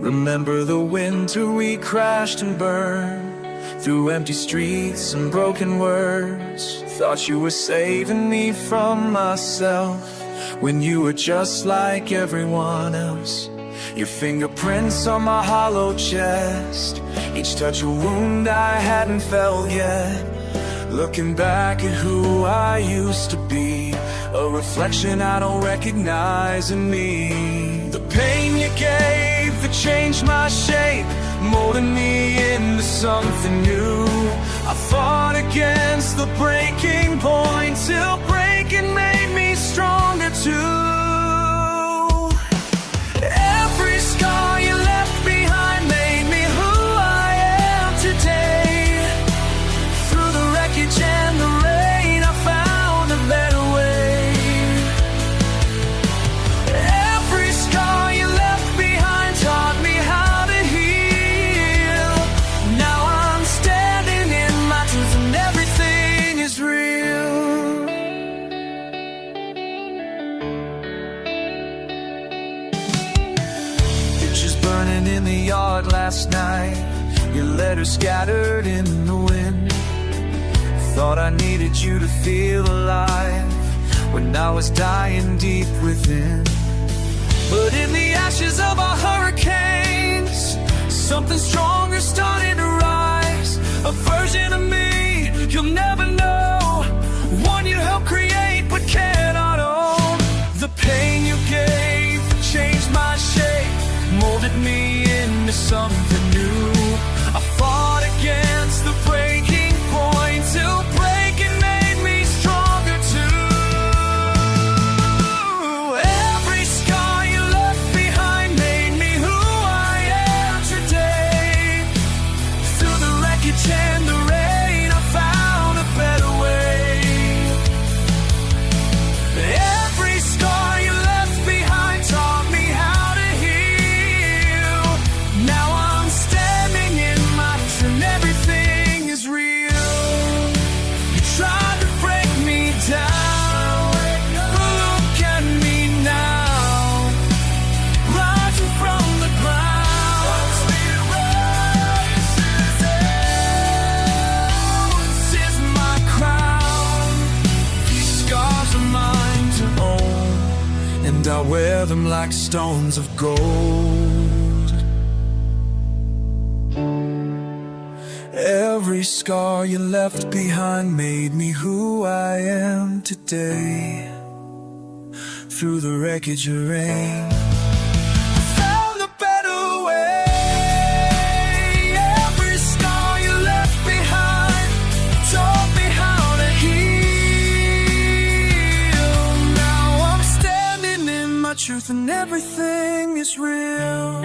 Remember the winter we crashed and burned through empty streets and broken words. Thought you were saving me from myself when you were just like everyone else. Your fingerprints on my hollow chest, each touch a wound I hadn't felt yet. Looking back at who I used to be, a reflection I don't recognize in me. The pain you gave that changed my shape, molding me into something new. I fought against the breaking point till breaking made me stronger too. Every scar you left behind made me who I am today. Through the wreckage and the rain, I found a better way. Every scar you left behind taught me how to heal. Now I'm standing in my truth and everything is real. Pictures burning in the yard last night, your letters scattered in the wind. Thought I needed you to feel alive when I was dying deep within. But in the ashes of our hurricanes, something stronger started to rise. A version of me you'll never know, one you helped create but cannot own. The pain you gave changed my shape, molded me into something new. I fought against the breaking point till breaking made me stronger too. Every scar you left behind made me who I am today. Through the wreckage and the rain, I found a better way. Every scar you left behind taught me how to heal. Now I'm standing in my truth and everything is real. You tried to break me down, but look at me now, rising from the ground. Watch me rise, this is my crown. These scars are mine to own, and I wear them like stones of gold. Every scar you left behind made me who I am today. Through the wreckage of rain, I found a better way. Every scar you left behind taught me how to heal. Now I'm standing in my truth and everything is real.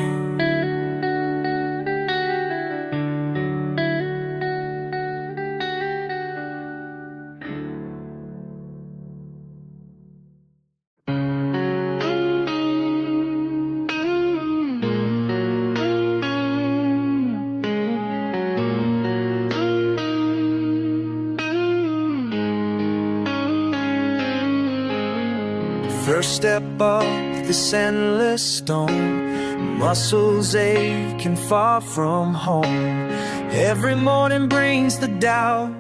First step up this endless stone, muscles aching far from home. Every morning brings the doubt,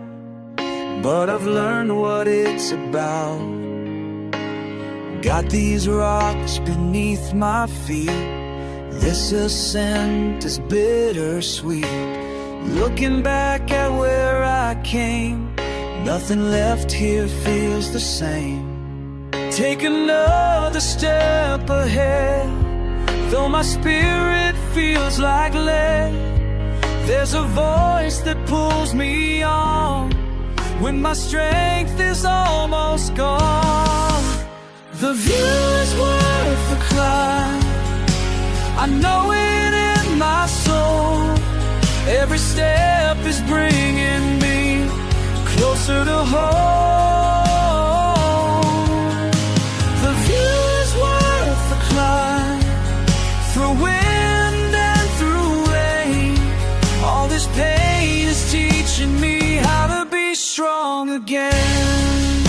but I've learned what it's about. Got these rocks beneath my feet, this ascent is bittersweet. Looking back at where I came, nothing left here feels the same. Take another step ahead, though my spirit feels like lead. There's a voice that pulls me on when my strength is almost gone. The view is worth the climb, I know it in my soul. Every step is bringing me closer to home. The view is worth the climb, through wind and through rain. All this pain is teaching me how to be strong again.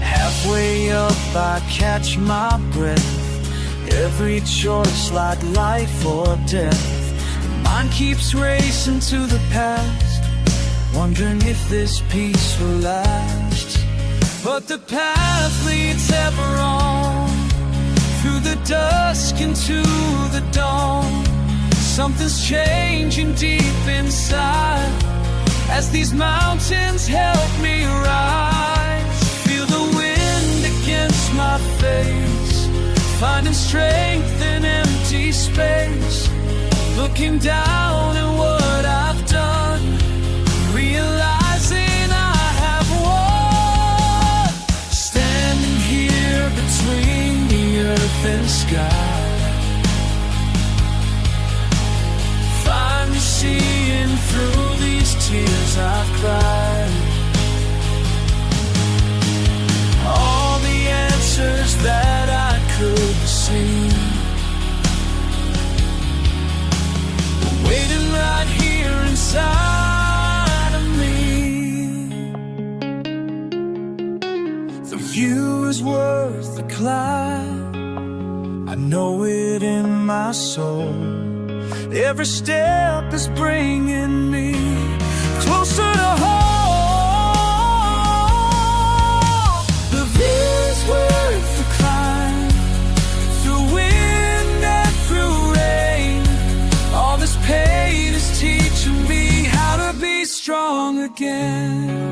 Halfway up I catch my breath. Every choice like life or death. Mine keeps racing to the past, wondering if this peace will last. But the path leads ever on, through the dusk into the dawn. Something's changing deep inside, as these mountains help me rise. Feel the wind against my face, finding strength in empty space. Looking down at what I've done, realizing I have won. Standing here between the earth and sky, finally seeing through these tears I've cried. All the answers that I could see, waiting right here inside of me. The view is worth the climb, I know it in my soul. Every step is bringing me closer to home. The view is worth the climb, through wind and through rain. All this pain is teaching me how to be strong again.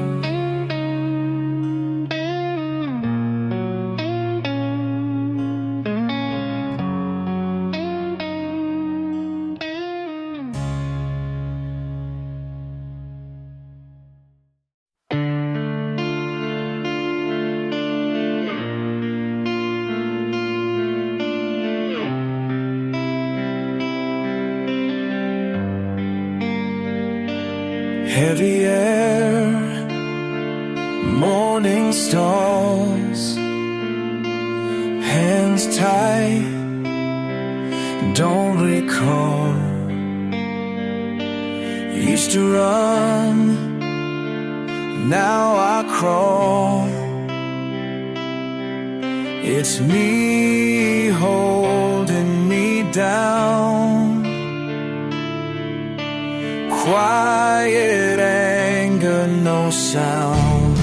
Heavy air, morning stars, hands tight, don't recall. Used to run, now I crawl. It's me holding me down. Quiet anger, no sound.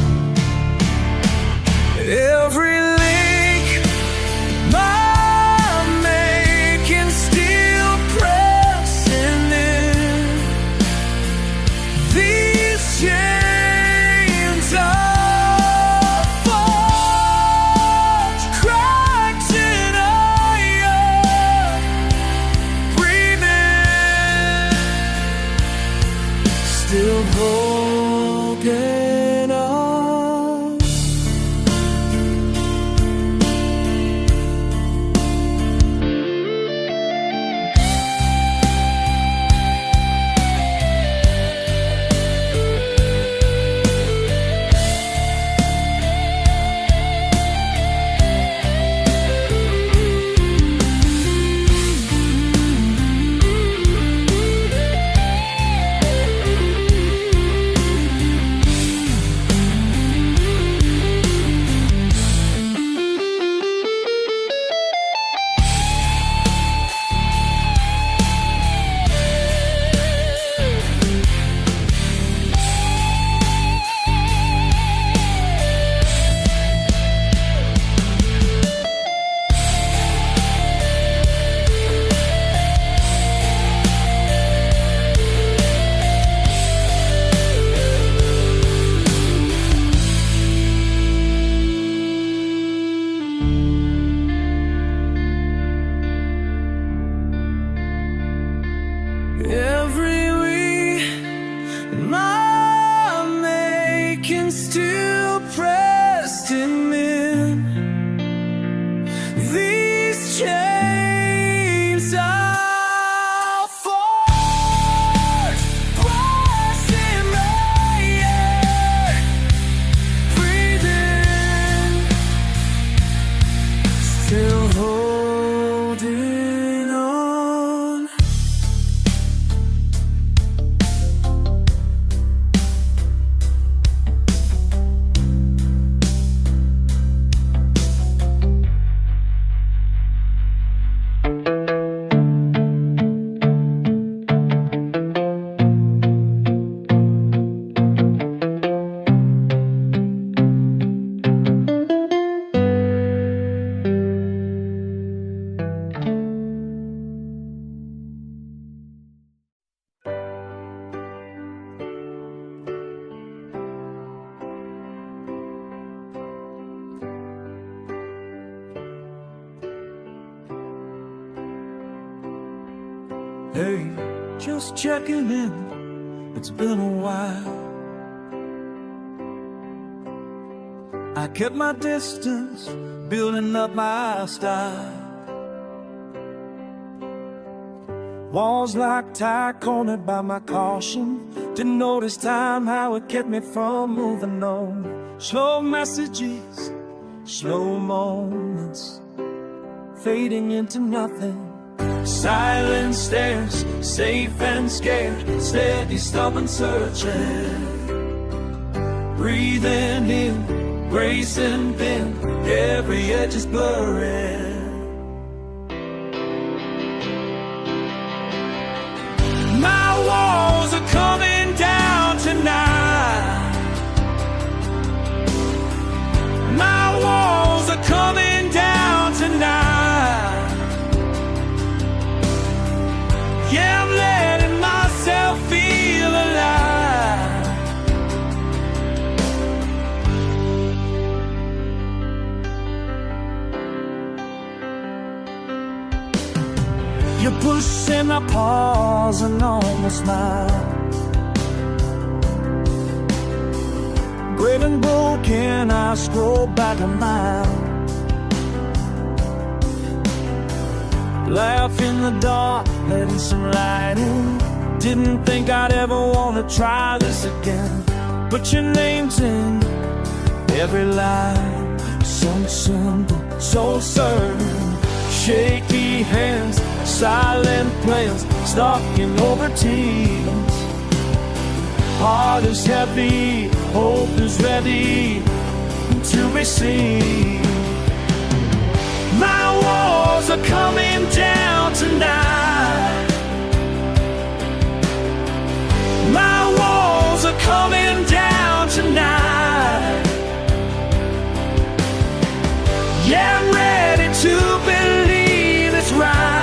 Every link I'm making, still pressing in. These chains are forged, cracks in iron, breathing, still broken Hey, just checking in, it's been a while. I kept my distance, building up my style. Walls like tie cornered by my caution. Didn't notice time, how it kept me from moving on. Slow messages, slow moments, fading into nothing. Silent stares, safe and scared, steady, stubborn searching. Breathing in, bracing thin, every edge is blurring. My walls are coming down tonight. My walls are coming down tonight. Yeah, I'm letting myself feel alive. You push and I pause and almost smile. Great and broken, I scroll back a mile. Laugh in the dark, letting some light in. Didn't think I'd ever want to try this again, but your name's in every line. So simple, so certain. Shaky hands, silent plans, stalking over tears. Heart is heavy, hope is ready to be seen. My walls are coming down tonight. My walls are coming down tonight. Yeah, I'm ready to believe it's right.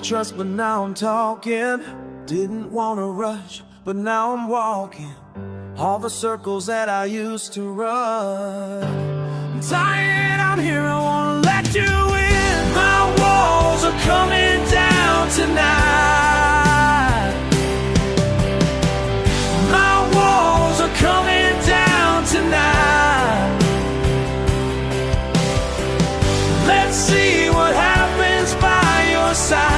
Trust, but now I'm talking. Didn't want to rush, but now I'm walking all the circles that I used to run. I'm tired, I'm here, I wanna let you in. My walls are coming down tonight. My walls are coming down tonight. Let's see what happens by your side.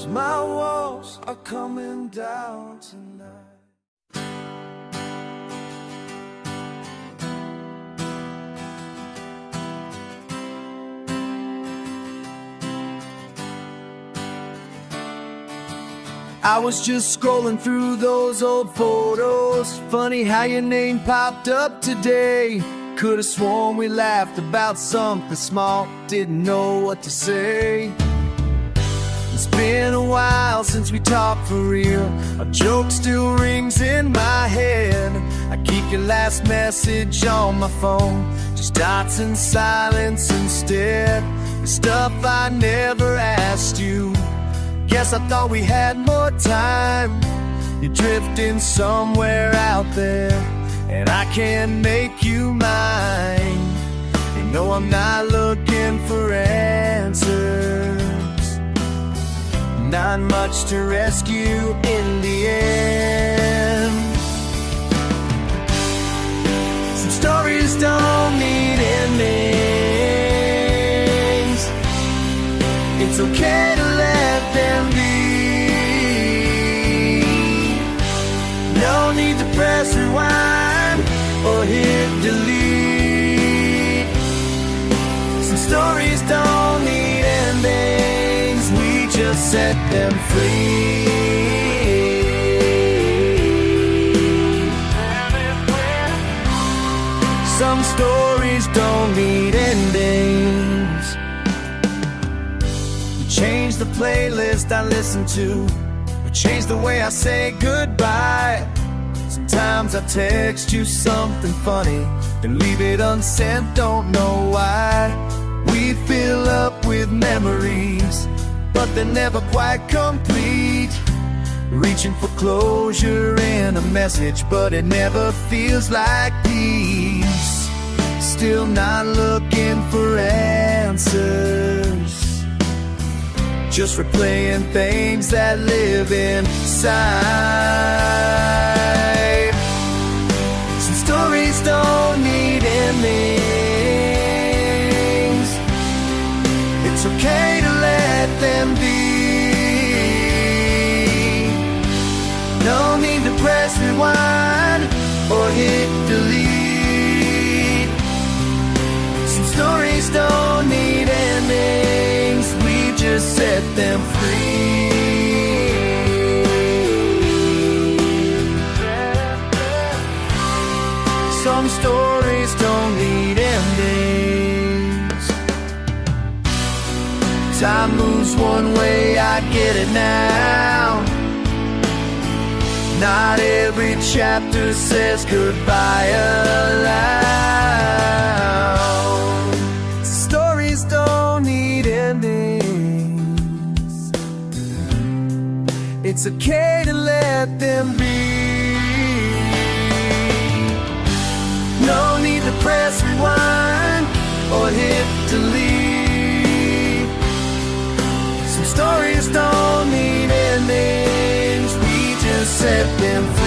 My walls are coming down tonight. I was just scrolling through those old photos. Funny how your name popped up today. Could've sworn we laughed about something small. Didn't know what to say. It's been a while since we talked for real. A joke still rings in my head. I keep your last message on my phone, just dots and silence instead. The stuff I never asked you. Guess I thought we had more time. You're drifting somewhere out there, and I can't make you mine. You know I'm not looking for answers. Not much to rescue in the end. Some stories don't need endings. It's okay to let them be. No need to press rewind or hit delete. Some stories don't need endings. We just set them free. stories don't need endings. You change the playlist I listen to, or change the way I say goodbye. Sometimes I text you something funny, then leave it unsent, don't know why. We fill up with memories, but they're never quite complete. Reaching for closure in a message, but it never feels like peace. Still not looking for answers, just replaying things that live inside. Some stories don't need endings. It's okay to let them be. No need to press rewind or hit delete. Some stories don't need endings, we just set them free. Some stories don't need endings. Time moves one way, I get it now. Not every chapter says goodbye aloud. Stories don't need endings. It's okay to let them be. No need to press rewind or hit delete. Some stories don't need endings, we just set them free.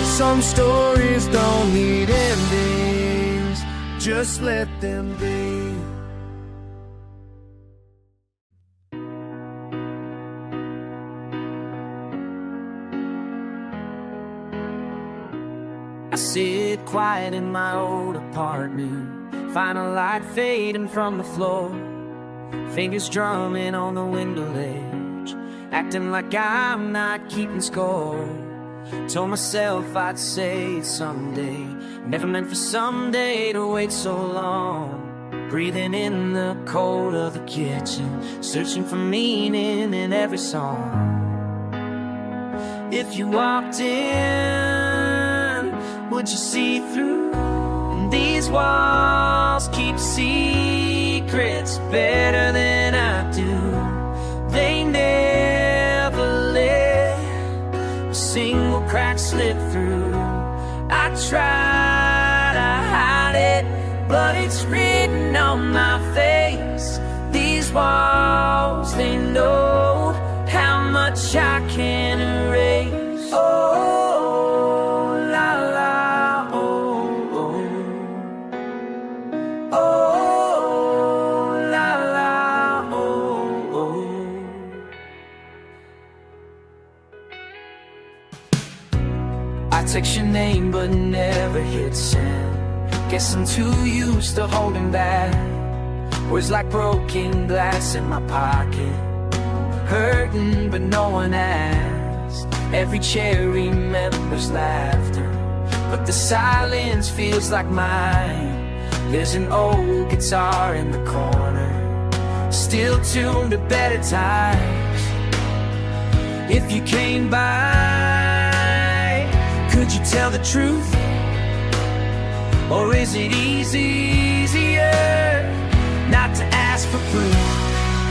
Some stories don't need endings, just let them be. I sit quiet in my old apartment, final light fading from the floor, fingers drumming on the window ledge, acting like I'm not keeping score. Told myself I'd say it someday, never meant for someday to wait so long. Breathing in the cold of the kitchen, searching for meaning in every song. If you walked in, would you see through? And these walls keep secrets better than I do. They never let a single crack slip through. I try to hide it, but it's written on my face. These walls, they know how much I can erase. Oh, la la, oh, oh. Oh, la la, oh, oh. I text your name but never hit send. Guess I'm too used to holding back. Words like broken glass in my pocket, hurting but no one asked. Every chair remembers laughter, but the silence feels like mine. There's an old guitar in the corner, still tuned to better times. If you came by, could you tell the truth? Or is it easier not to ask for proof?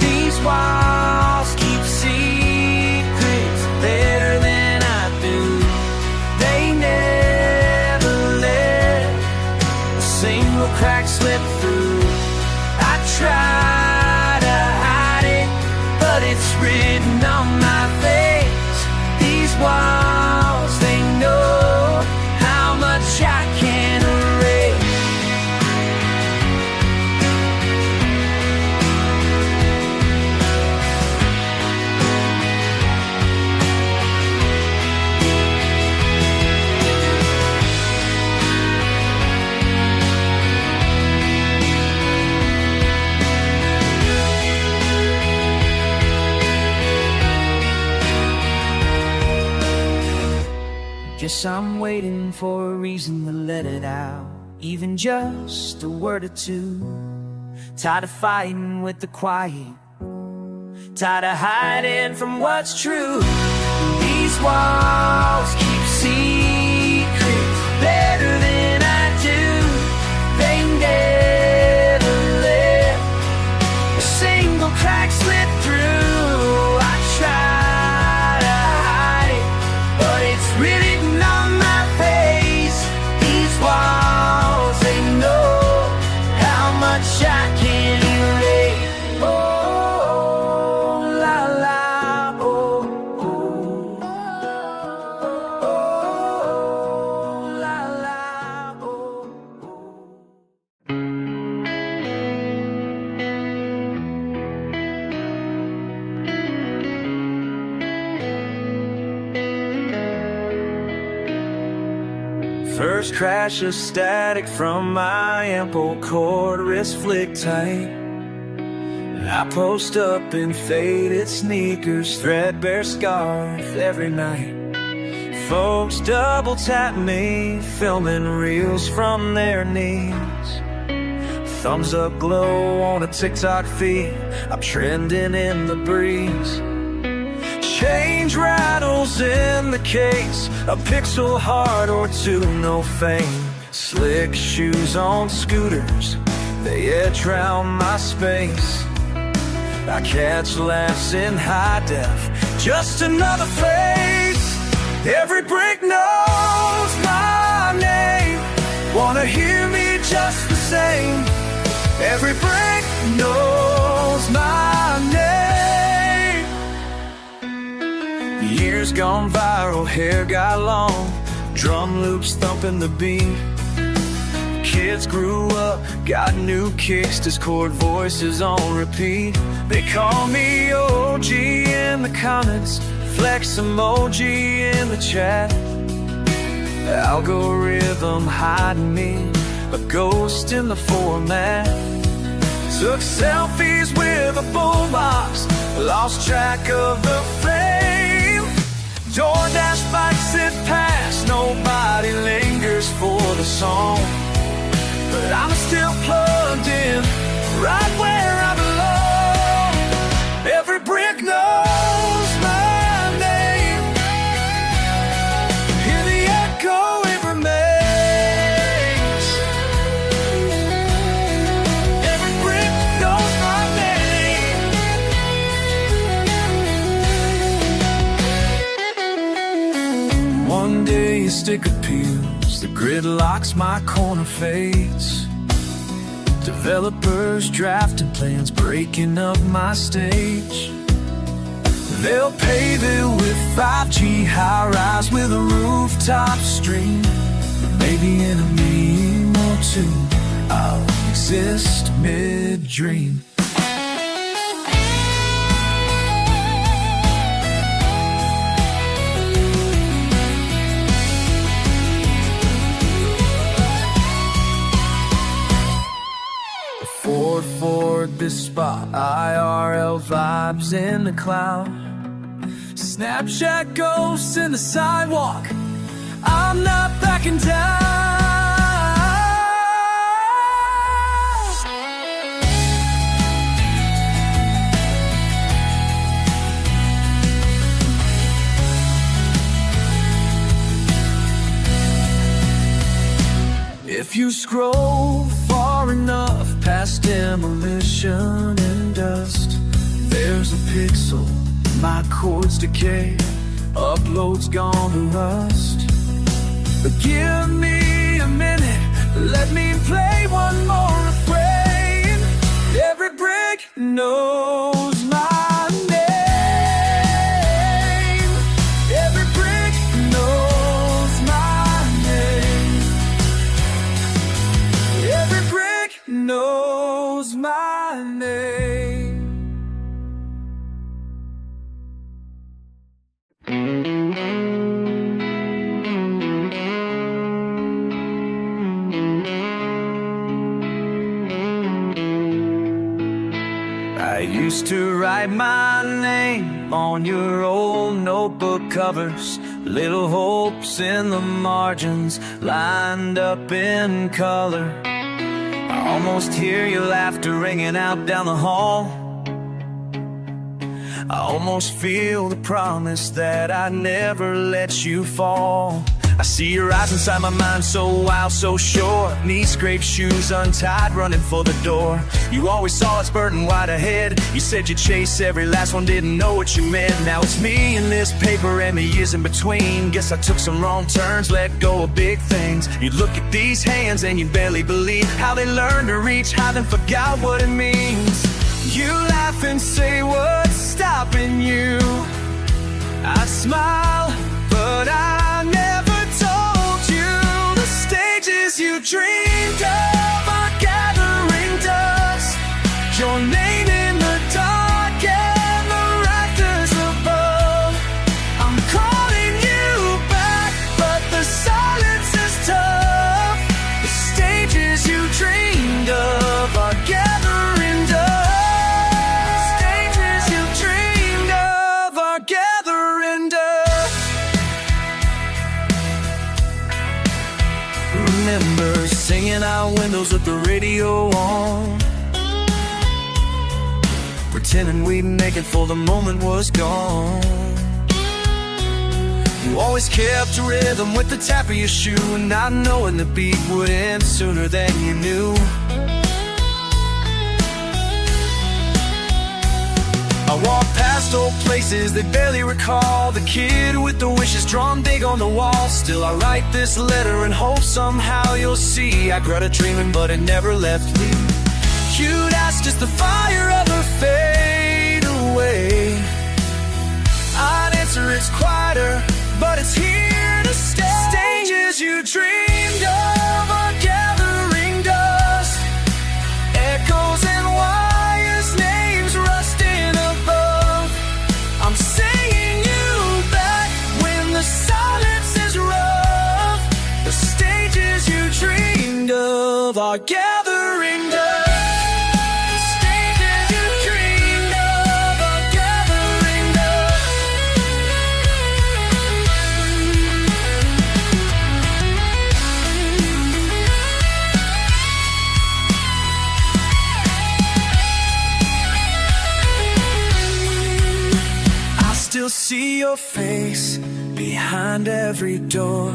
These walls keep secrets better than I do. They never let a single crack slip through. I try to hide it, but it's written on my face. These walls, they know how much I can erase. Guess I'm waiting for a reason to let it out, even just a word or two. Tired of fighting with the quiet, tired of hiding from what's true. These walls keep secrets better than I do. They never let a single crack slip through. I try to hide it, but it's written on my face. These walls, they know how much I can erase. Oh, la la, oh, oh, oh, la la, oh, first crash of static from my ample cord, wrist flick tight. I post up in faded sneakers, threadbare scarf every night. Folks double tap me, filming reels from their knees. Thumbs up glow on a TikTok feed, I'm trending in the breeze. Change rattles in the case, a pixel heart or two, no fame. Slick shoes on scooters, they edge round my space. I catch laughs in high def, just another face. Every brick knows my name, wanna hear me just the same. Every brick knows my name. Years gone viral, hair got long, drum loops thumping the beat. Kids grew up, got new kicks, Discord voices on repeat. They call me OG in the comments, flex emoji in the chat. Algorithm hiding me, a ghost in the format. Took selfies with a boombox, lost track of the fame. DoorDash bikes it past, nobody lingers for the song. But I'm still plugged in, right where I belong. Every brick knows my name, hear the echo, it remains. Every brick knows my name. One day a sticker peels, the grid locks, my corner fades. Developers drafting plans, breaking up my stage. They'll pave it with 5G high-rise with a rooftop stream. Maybe in a meme or two, I'll exist mid-dream. Ford this spot, IRL vibes in the cloud. Snapchat ghosts in the sidewalk, I'm not backing down. If you scroll far enough past demolition and dust, there's a pixel, my chords decay, uploads gone to rust. But give me a minute, let me play one more refrain. Every brick knows my name. Every brick knows my name. Every brick knows my name. I used to write my name on your old notebook covers, little hopes in the margins, lined up in color. I almost hear your laughter ringing out down the hall. I almost feel the promise that I'd never let you fall. I see your eyes inside my mind, so wild, so sure. Knee-scraped shoes untied, running for the door. You always saw us burning wide ahead. You said you'd chase every last one, didn't know what you meant. Now it's me and this paper and the years in between. Guess I took some wrong turns, let go of big things. You look at these hands and you barely believe how they learned to reach high, then forgot what it means. You laugh and say, what's stopping you? I smile, but I never told you the stages you dreamed of are gathering dust. Your name in the dark and the rafters above. I'm calling you back, but the silence is tough. The stages you dreamed of are gathering dust. The stages you dreamed of are gathering dust. Remember singing out windows with the radio on, pretending we'd make it before the moment was gone. You always kept a rhythm with the tap of your shoe, not knowing the beat would end sooner than you knew. I walk past old places they barely recall, the kid with the wishes drawn big on the wall. Still I write this letter and hope somehow you'll see I got a dreaming, but it never left me. You'd ask, does the fire ever fade away? I'd answer, it's quieter, but it's here to stay. Stages you dreamed of are gathering dust. Echoes and wires, names rusting above. I'm saying you back when the silence is rough. The stages you dreamed of are gathering dust. Still see your face behind every door.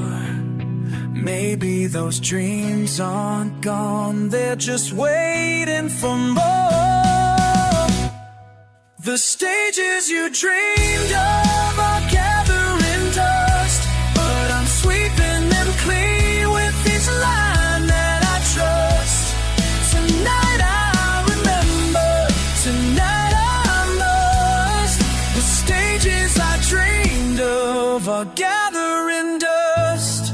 Maybe those dreams aren't gone, they're just waiting for more. The stages you dreamed of are gathering dust, but I'm sweeping them clean with each line that I trust. Tonight I remember, tonight I must. The stages I dreamed of are gathering dust.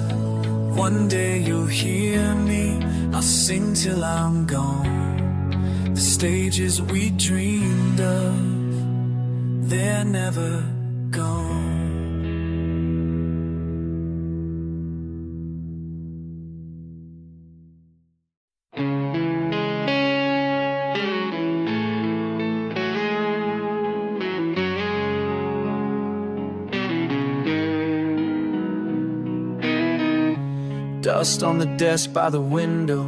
One day you'll hear me, I'll sing till I'm gone. The stages we dreamed of, they're never gone. Dust on the desk by the window,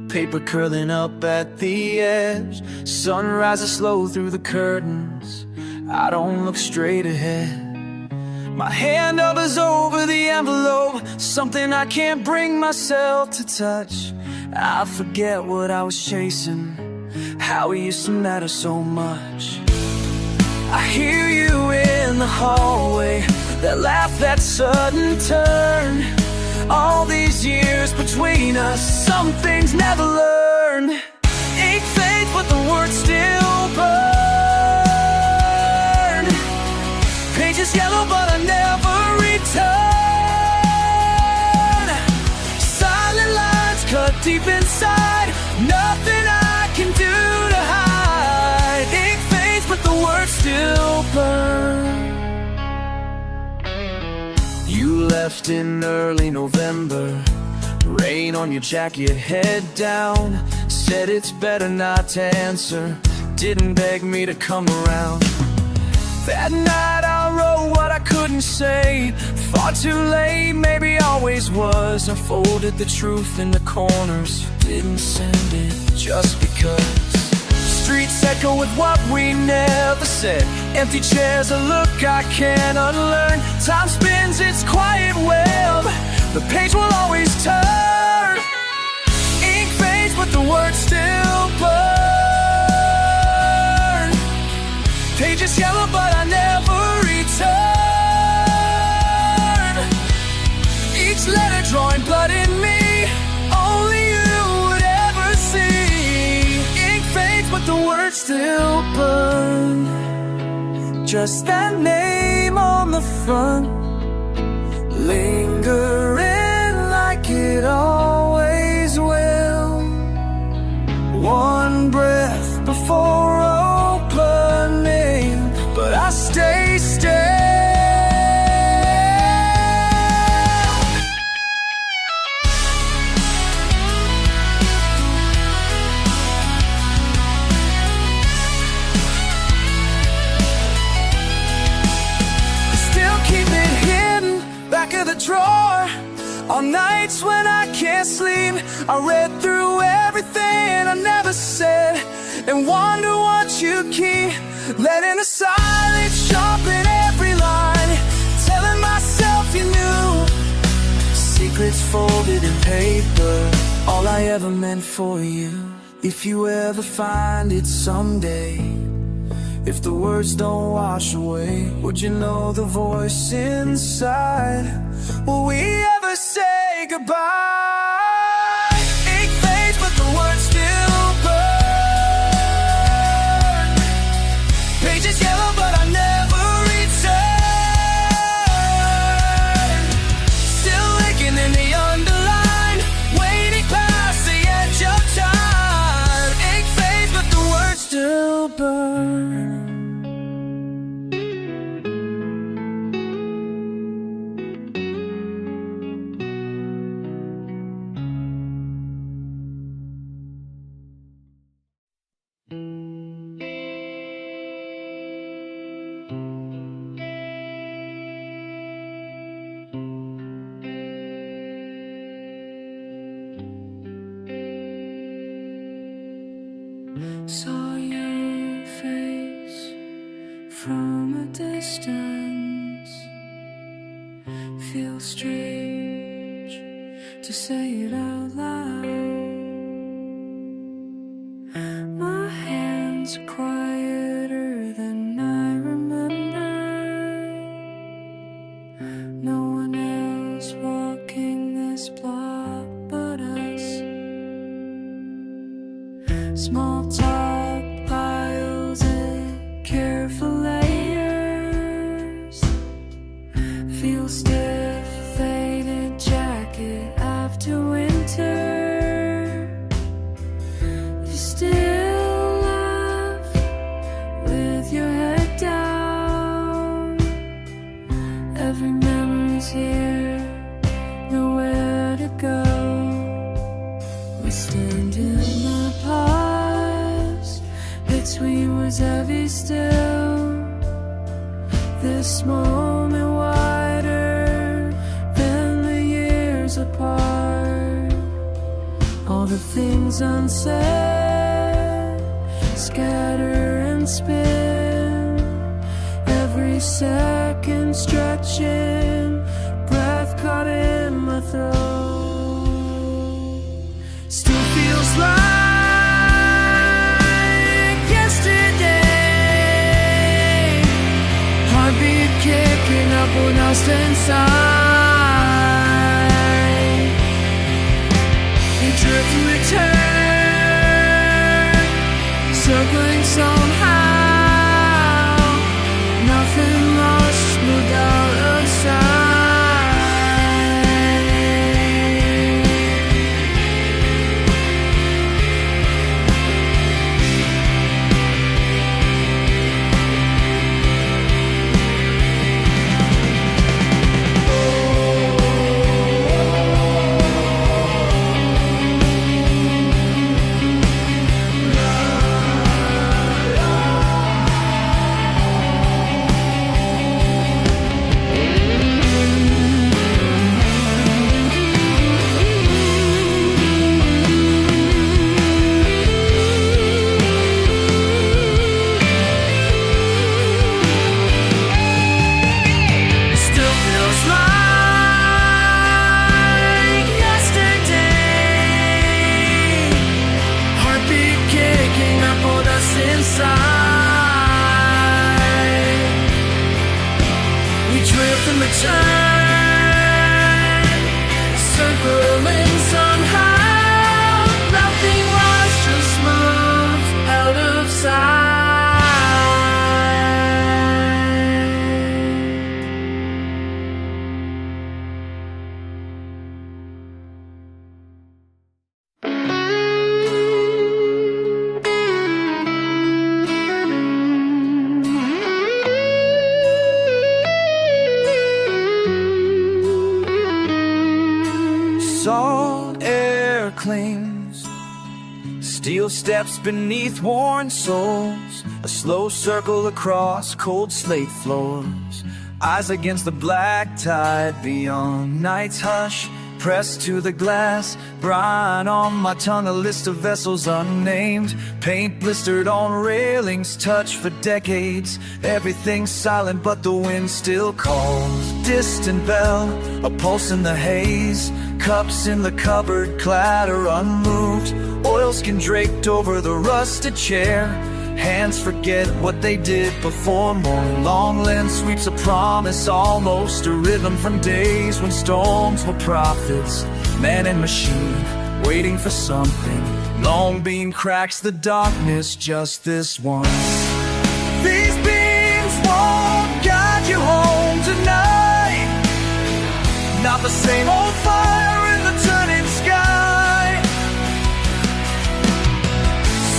paper curling up at the edge. Sun rises slow through the curtains, I don't look straight ahead. My hand hovers over the envelope, something I can't bring myself to touch. I forget what I was chasing, how it used to matter so much. I hear you in the hallway, that laugh, that sudden turn. All these years between us, some things never learned. Ink fades but the words still burn. Pages yellow but I never return. Silent lines cut deep inside, nothing I can do to hide. Ink fades but the words still burn. You left in early November, rain on your jacket, head down. Said it's better not to answer, didn't beg me to come around. That night I wrote what I couldn't say. Far too late, maybe always was. I folded the truth in the corners, didn't send it just because. Streets echo with what we never said. Empty chairs, a look I can't unlearn. Time spins its quiet web, the page will always turn. Ink fades but the words still burn. Pages yellow but I never return. Each letter drawing blood in me, only you would ever see. Ink fades but the words still burn. Just that name on the front, lingering like it always will. One breath before opening, but I stay still. Still keep it hidden back of the drawer. On nights when I can't sleep, I read through everything I never said and wonder what you keep. Letting the silence sharpen every line, telling myself you knew. Secrets folded in paper, all I ever meant for you. If you ever find it someday, if the words don't wash away, would you know the voice inside? Will we ever say goodbye? Ink fades but the words still burn. Pages yellow but I never return. Still aching in the underline, waiting past the edge of time. Ink fades but the words still burn. Saw your face from a distance. Feels strange to say it out loud. My hands are quieter than I remember. No one else walking this block but us. Small talk piles and careful layers. Feel stiff, faded jacket after winter. You still laugh with your head down. Every memory's here, nowhere to go. We stand in the past, between was heavy still. This moment wider than the years apart. All the things unsaid scatter and spin. Every second stretching, breath caught in my throat. Still feels like yesterday. Heartbeat kicking up when I was inside. You drift to return, circling somehow. Nothing lost, moved out of sight. Oh return. Circling somehow, nothing was just moved out of sight. Salt air clings, steel steps beneath worn soles, a slow circle across cold slate floors, eyes against the black tide beyond. Night's hush, pressed to the glass, brine on my tongue, a list of vessels unnamed, paint blistered on railings, touched for decades. Everything's silent but the wind still calls. Distant bell, a pulse in the haze, cups in the cupboard clatter unmoved, oilskin draped over the rusted chair. Hands forget what they did before morning. Long lens sweeps a promise, almost a rhythm from days when storms were prophets. Man and machine, waiting for something. Long beam cracks the darkness just this once. These beams won't guide you home tonight. Not the same old fire in the turning sky.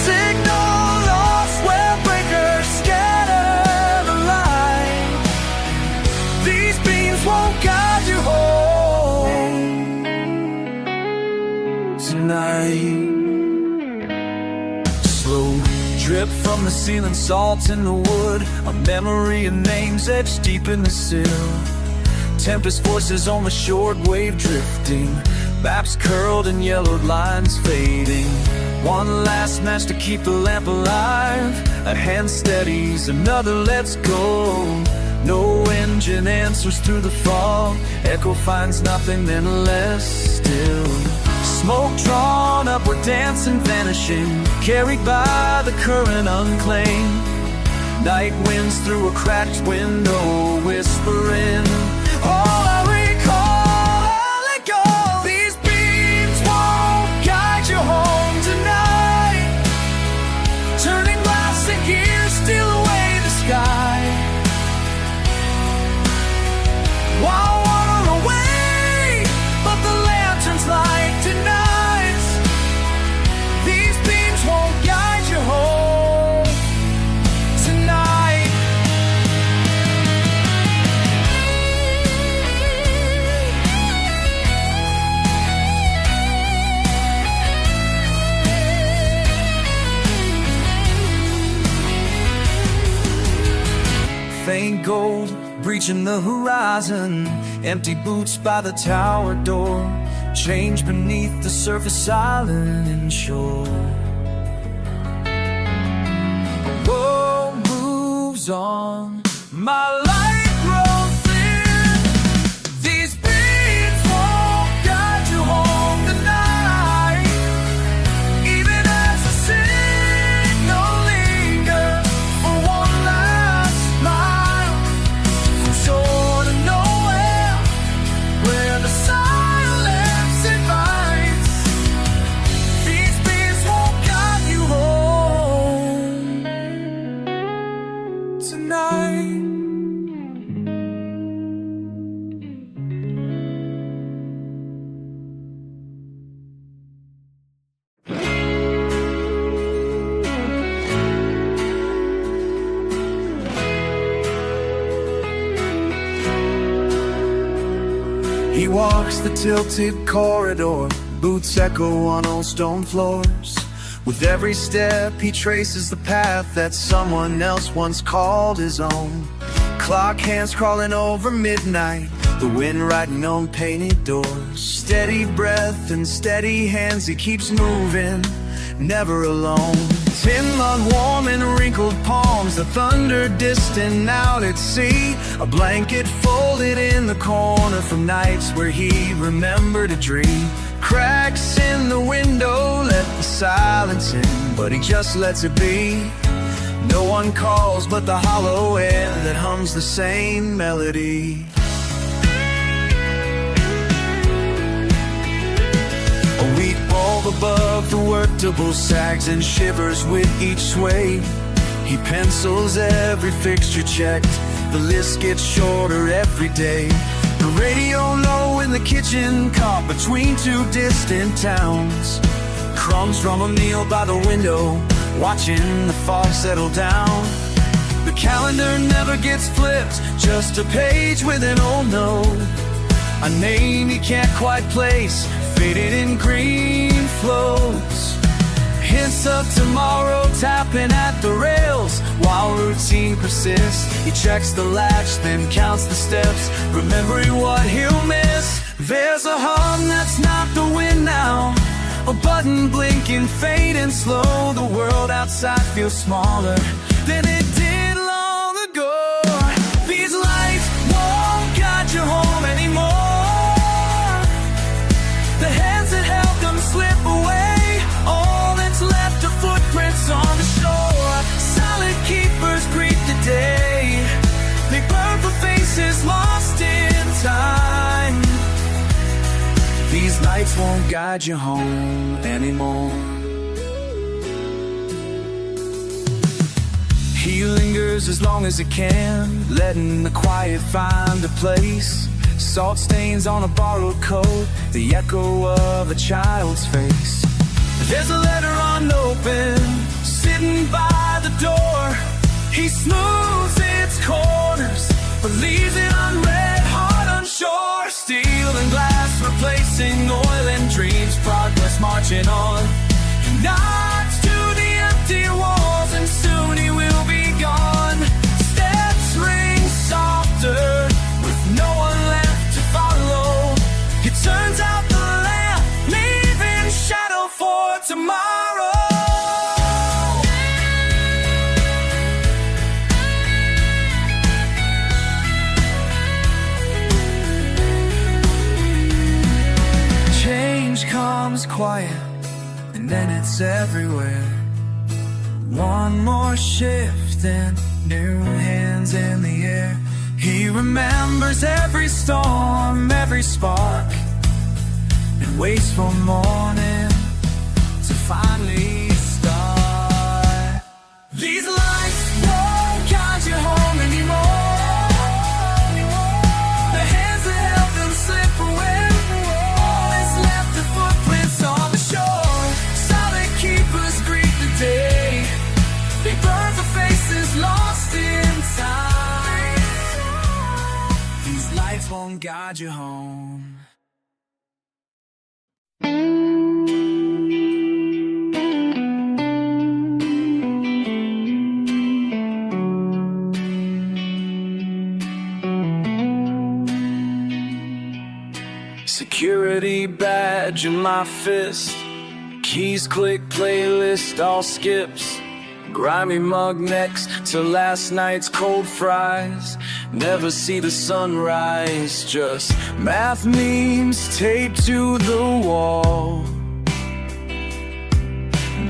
Signal lost where breakers scatter the light. These beams won't guide you home tonight. Slow drip from the ceiling, salt in the wood, a memory of names etched deep in the sill. Tempest voices on the shortwave drifting, maps curled and yellowed lines fading. One last match to keep the lamp alive. A hand steadies, another lets go. No engine answers through the fog. Echo finds nothing, then less still. Smoke drawn up, we're dancing, vanishing, carried by the current unclaimed. Night winds through a cracked window, whispering, all I recall, I'll let go. These beams won't guide you home tonight. Turning glass and gears, steal away the sky. While water away, but the lantern's light tonight. These beams won't guide you home tonight. Faint gold breaching the horizon, empty boots by the tower door, change beneath the surface, silent and sure. The world moves on, my light grows thin. These beats won't guide you home tonight. Even as the signal lingers for one last mile, from shore to nowhere, where the silence invites. These beats won't guide you home tonight. He walks the tilted corridor, boots echo on old stone floors. With every step he traces the path that someone else once called his own. Clock hands crawling over midnight, the wind writing on painted doors. Steady breath and steady hands, he keeps moving, never alone. Finland warm and wrinkled palms, the thunder distant out at sea. A blanket folded in the corner from nights where he remembered a dream. Cracks in the window let the silence in, but he just lets it be. No one calls but the hollow air that hums the same melody. above the workable sags and shivers with each sway. He pencils every fixture checked, the list gets shorter every day. The radio low in the kitchen, caught between two distant towns. Crumbs from a meal by the window, watching the fog settle down. The calendar never gets flipped, just a page with an old note. A name he can't quite place, faded in green flows. Hints of tomorrow tapping at the rails, while routine persists. He checks the latch, then counts the steps, remembering what he'll miss. There's a hum that's not the wind now, a button blinking, fading slow. The world outside feels smaller than it did long ago. These lights won't guide you home anymore. The hands that held them slip away, all that's left are footprints on the shore. Silent keepers greet the day, they burn for faces lost in time. These lights won't guide you home anymore. He lingers as long as he can, letting the quiet find a place. Salt stains on a borrowed coat, the echo of a child's face. There's a letter unopened, sitting by the door. He smooths its corners, but leaves it unread, heart unsure. Steel and glass replacing oil and dreams, progress marching on. He nods to the empty walls, and soon he will be gone. Steps ring softer, with no one left to follow. He turns out the lamp, leaving shadow for tomorrow. Change comes quiet, and then it's everywhere. One more shift and new hands in the air. He remembers every storm, every spark, and waits for morning to finally start. These lights won't guide you home anymore. The hands that held them slip away, all that's left are footprints on the shore. Silent keepers greet the day, they burn for faces lost in time. These lights won't guide you home. Security badge in my fist, keys click, playlist all skips. Grimy mug next to last night's cold fries. Never see the sunrise, just math memes taped to the wall.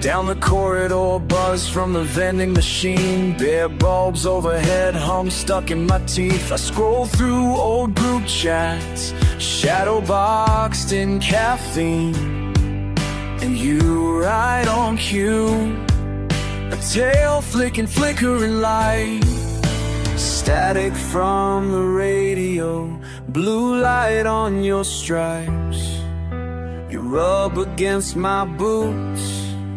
Down the corridor, buzz from the vending machine. Bare bulbs overhead, hum stuck in my teeth. I scroll through old group chats, shadow boxed in caffeine. And you right on cue, a tail flicking, flickering light. Static from the radio, blue light on your stripes. You rub against my boots,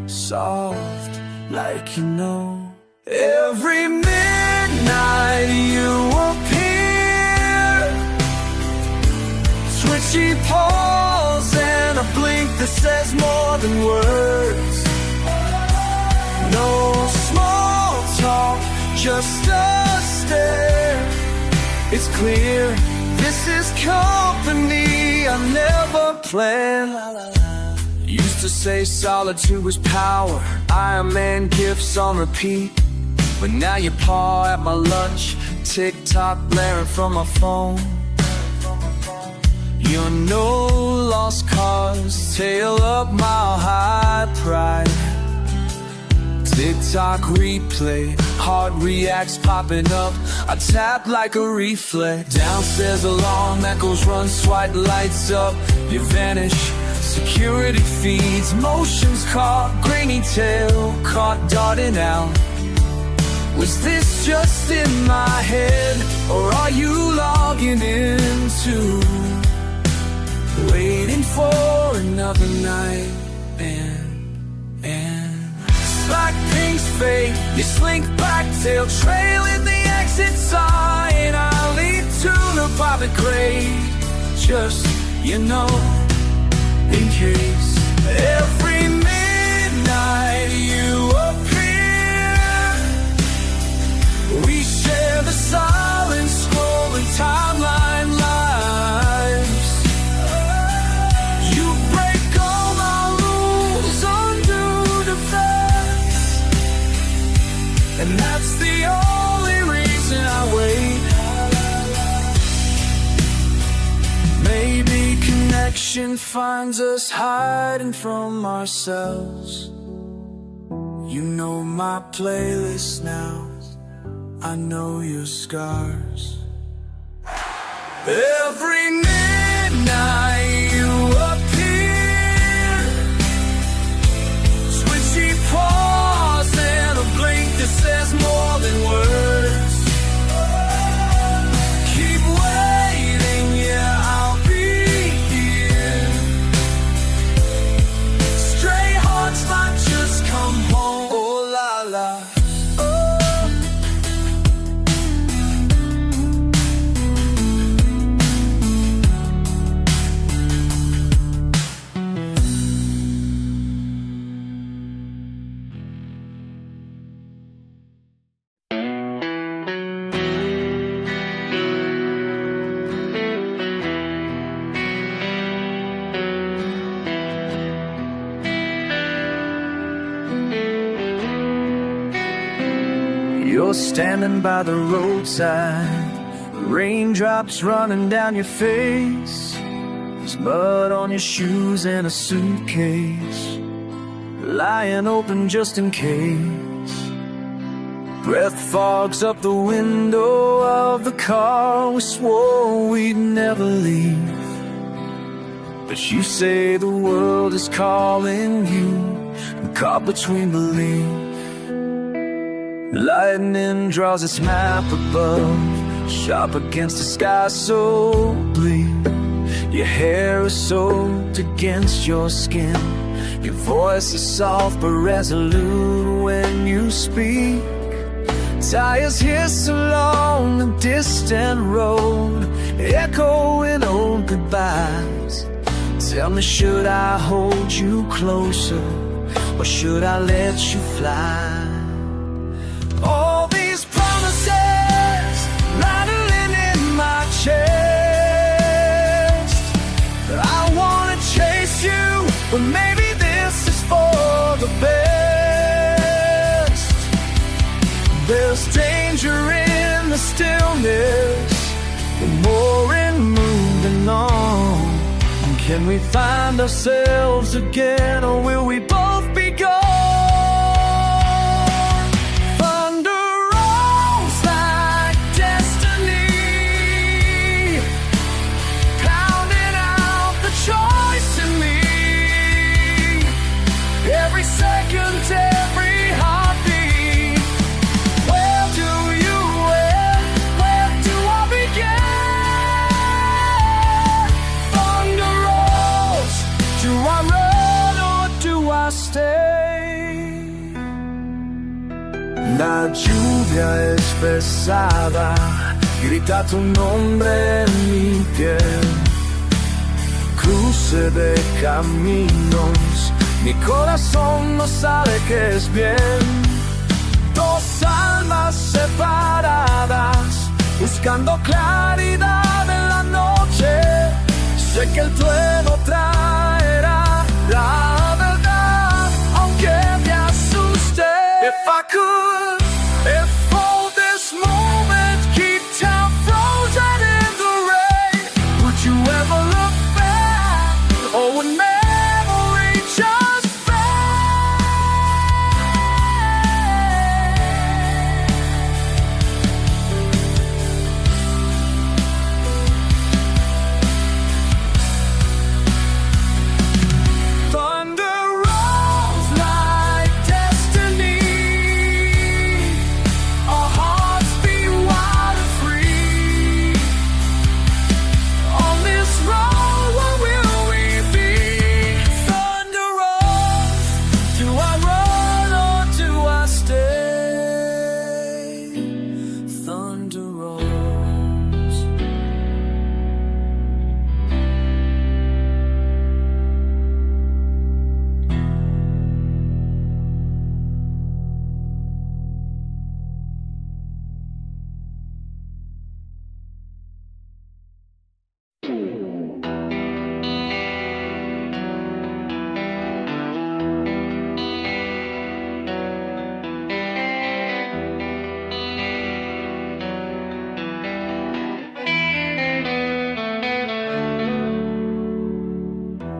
soft like you know. Every midnight you appear, twitchy paws and a blink that says more than words. No small talk, just a stare. It's clear this is company I never planned. Used to say solitude was power, Iron Man gifts on repeat. But now you paw at my lunch, TikTok blaring from my phone. You're no lost cause, tail up mile high pride. TikTok replay, heart reacts popping up. I tap like a reflex. Downstairs alarm echoes run, swipe lights up. You vanish, Security feeds, motions caught, grainy tail caught darting out. Was this just in my head, or are you logging in too? Waiting for another night, and like pink's fate, you slink back, tail trailing the exit sign. I'll leave tuna by the grate, just, you know, in case. Every midnight you appear, we share the silent scrolling timeline lives. You break all my rules, undo defense, and that's the only reason I wait. Maybe connection finds us hiding from ourselves. You know my playlist now, I know your scars. Every midnight you appear, switchy pause and a blink that says more than words. Keep waiting, yeah, I'll be here. Stray hearts might just come home. Oh la la. You're standing by the roadside, raindrops running down your face. There's mud on your shoes and a suitcase lying open just in case. Breath fogs up the window of the car we swore we'd never leave. But you say the world is calling you, caught between belief. Lightning draws its map above, sharp against the sky so bleak. Your hair is soaked against your skin. Your voice is soft but resolute when you speak. Tires hiss along a distant road, echoing old goodbyes. Tell me, should I hold you closer, or should I let you fly? All these promises rattling in my chest. I wanna chase you, but maybe this is for the best. There's danger in the stillness, but more in moving on. Can we find ourselves again, or will we both be gone? La lluvia es pesada, grita tu nombre en mi piel. Cruce de caminos, mi corazón no sabe que es bien. Dos almas separadas, buscando claridad en la noche. Sé que el trueno traerá la verdad, aunque me asuste. If I could, if all this moment keep time frozen in the rain, would you ever look back, or would memory just fade?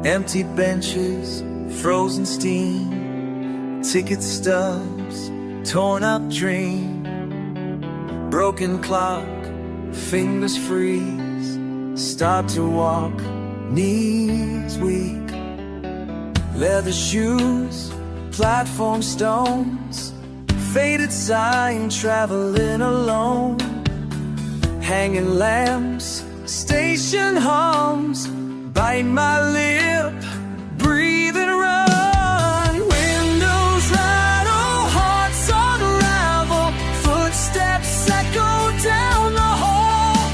Empty benches, frozen steam, ticket stubs, torn up dream, broken clock, fingers freeze, start to walk, knees weak, leather shoes, platform stones, faded sign, traveling alone, hanging lamps, station hums, bite my lip, breathe and run. Windows rattle, hearts unravel, footsteps echo down the hall.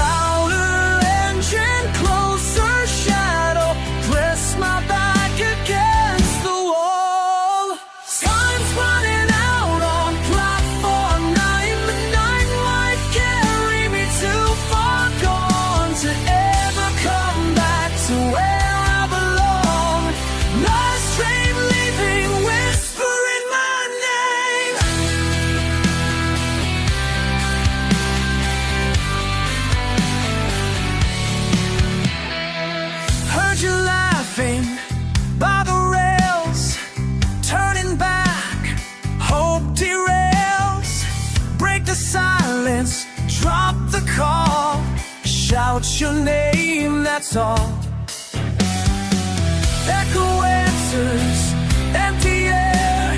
Louder engine, closer shadow, press my back against the wall. Time's running out on platform 9. The night might carry me too far gone to ever come back to where I belong. Last train leaving, whispering my name. Heard you laughing by the rails, turning back, hope derails. Break the silence, drop the call, shout your name, that's all. Echo answers, empty air,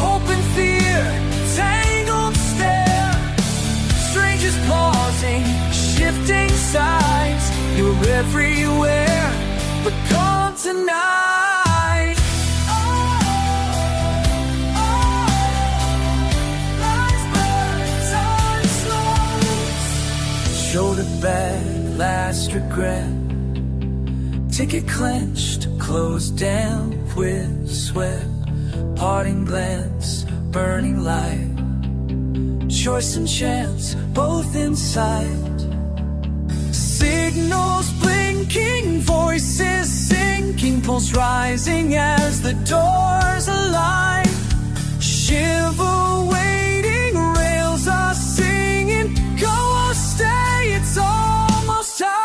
hope and fear, tangled stare. Strangers pausing, shifting sides, you're everywhere, but gone tonight. Lights burn, time slows. Shoulder bag, last regret. Ticket clenched, closed down with sweat. Parting glance, burning light. Choice and chance, both in sight. Signals blinking, voices sinking, pulse rising as the doors align. Shiver waiting, rails are singing, go or stay, it's almost time.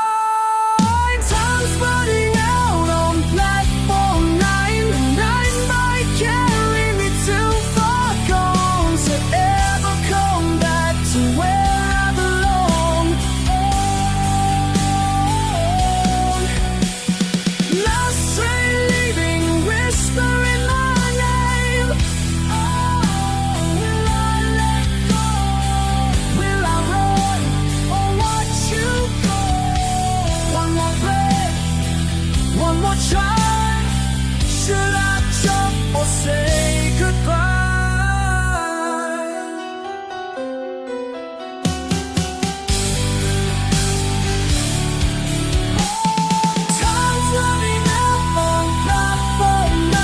Time's running out on platform 9. The night might carry me too far gone to ever come back to where I belong. Last train leaving, whispering my name. Will I let go? Will I run or watch you go? One more breath, one more try. Should I jump or say goodbye? Time's running out on platform 9.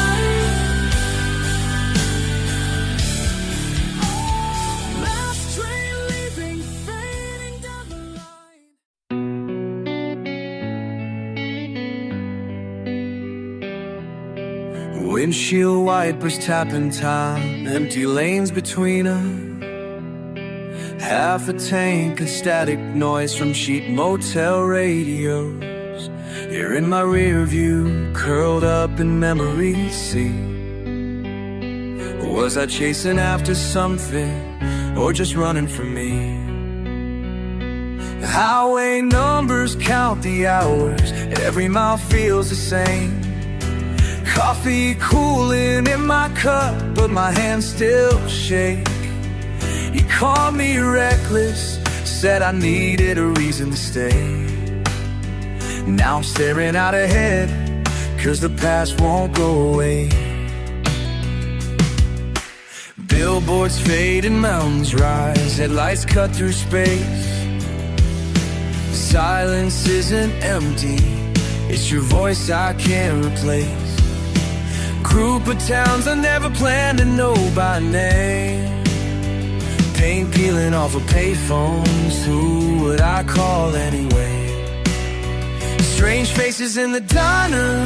Last train leaving, fading down the line. Windshield wipers tapping time, empty lanes between us. Half a tank of static noise from cheap motel radios. You're in my rear view, curled up in memory seat. Was I chasing after something, or just running from me? Highway numbers count the hours, every mile feels the same. Coffee cooling in my cup, but my hands still shake. You called me reckless, said I needed a reason to stay. Now I'm staring out ahead, 'cause the past won't go away. Billboards fade and mountains rise, headlights cut through space. Silence isn't empty, it's your voice I can't replace. Group of towns I never planned to know by name. Paint peeling off of payphones, who would I call anyway? Strange faces in the diner,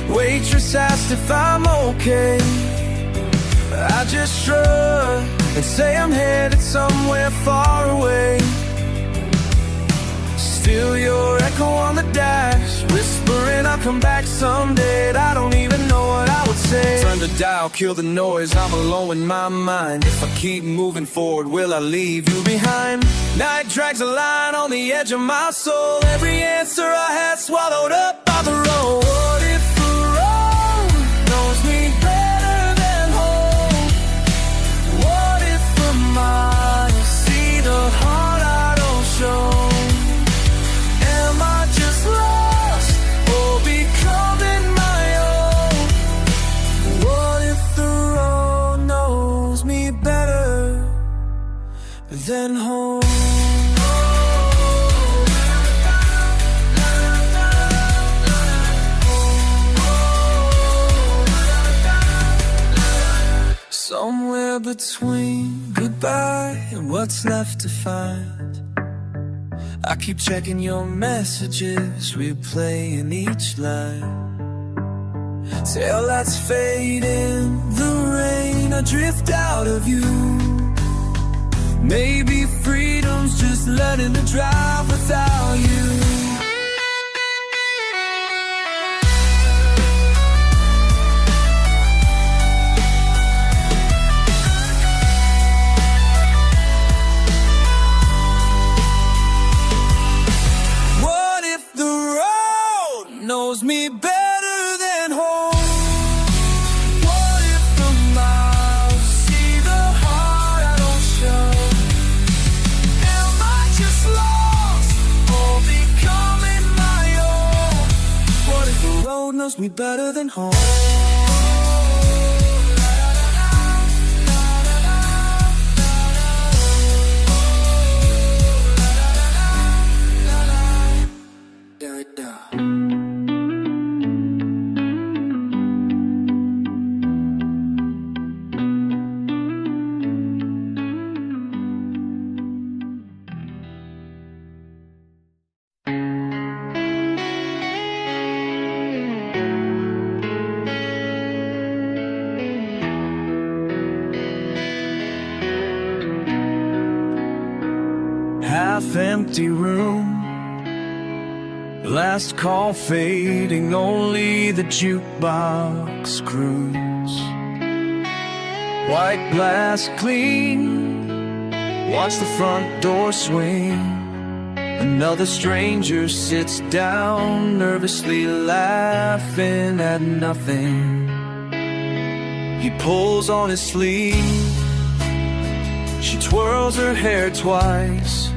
waitress asked if I'm okay. I just shrug and say I'm headed somewhere far away. Still your echo on the dash, whisper whispering I'll come back someday, and I don't even know what I would say. Turn the dial, kill the noise, I'm alone in my mind. If I keep moving forward, will I leave you behind? Night drags a line on the edge of my soul, every answer I had swallowed up by the road. What if the road knows me better than home? What if the mind see the heart I don't show? Am I just lost or becoming my own? What if the road knows me better than home? Somewhere between goodbye and what's left to find, I keep checking your messages, replaying each line. Tail lights fade in the rain, I drift out of you. Maybe freedom's just learning to drive without you. Knows me better than home. What if the miles see the heart I don't show? Am I just lost or becoming my own? What if the road knows me better than home? Half-empty room, last call fading, only the jukebox croons. White glass clean, watch the front door swing. Another stranger sits down, nervously laughing at nothing. He pulls on his sleeve, she twirls her hair twice.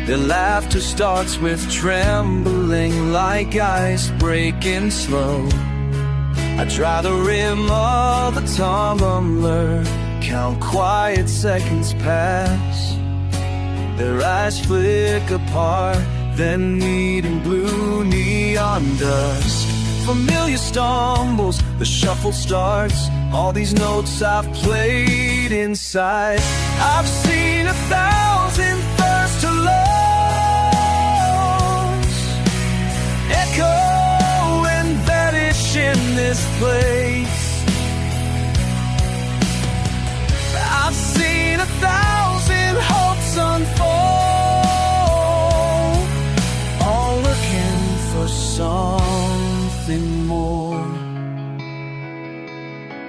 Their laughter starts with trembling like ice breaking slow. I dry the rim of the tumbler, count quiet seconds pass. Their eyes flick apart, then meet in blue neon dusk. Familiar stumbles, the shuffle starts. All these notes I've played inside. I've seen 1,000 first hellos echo and vanish in this place. I've seen 1,000 hopes unfold, all looking for something more.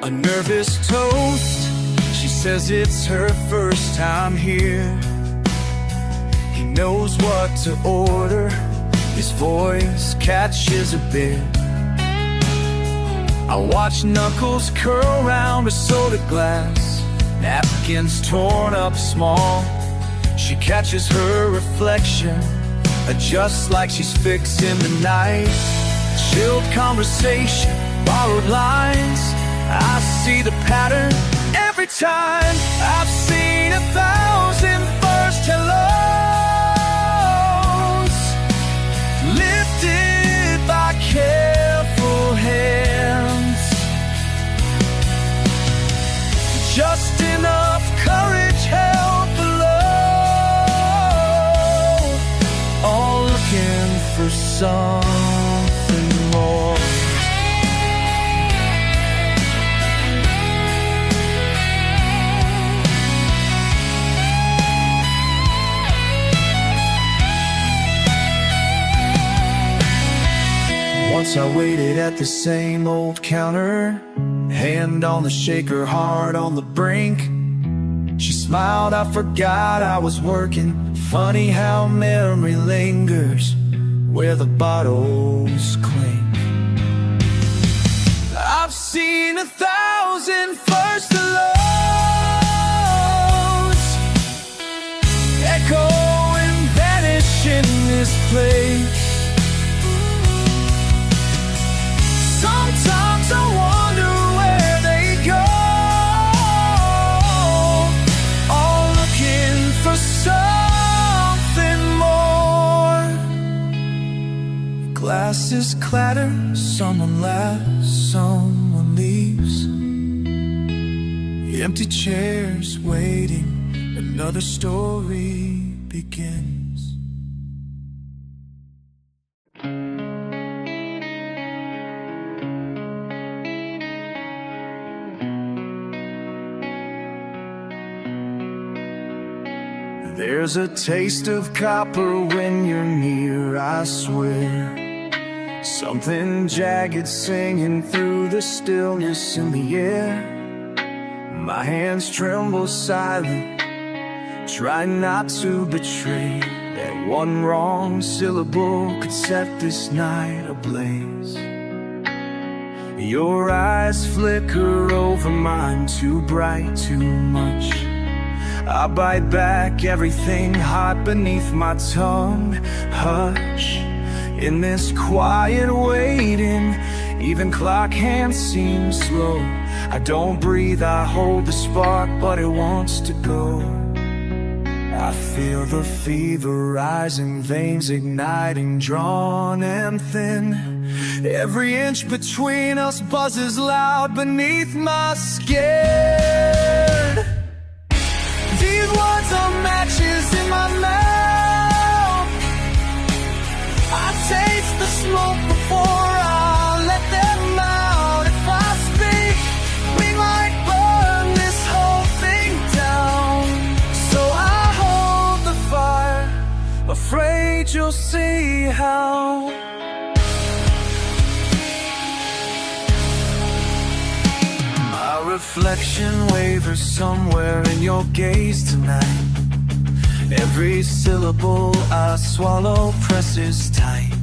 A nervous toast, she says it's her first time here. He knows what to order, his voice catches a bit. I watch knuckles curl round a soda glass, napkins torn up small. She catches her reflection, adjusts like she's fixing the night. Chilled conversation, borrowed lines, I see the pattern every time. I've seen 1,000 first hellos lifted by careful hands. Just enough courage held below, all looking for something more. I waited at the same old counter, hand on the shaker, heart on the brink. She smiled, I forgot I was working. Funny how memory lingers where the bottles clink. I've seen 1,000 first lows echo and vanish in this place. Sometimes I wonder where they go, all looking for something more. Glasses clatter, someone laughs, someone leaves. Empty chairs waiting, another story begins. There's a taste of copper when you're near, I swear. Something jagged singing through the stillness in the air. My hands tremble silent, try not to betray that one wrong syllable could set this night ablaze. Your eyes flicker over mine, too bright, too much. I bite back everything hot beneath my tongue. Hush, in this quiet waiting, even clock hands seem slow. I don't breathe, I hold the spark, but it wants to go. I feel the fever rising, veins igniting, drawn and thin. Every inch between us buzzes loud beneath my skin. These words are matches in my mouth. I taste the smoke before I let them out. If I speak, we might burn this whole thing down. So I hold the fire, afraid you'll see how. Reflection wavers somewhere in your gaze tonight. Every syllable I swallow presses tight,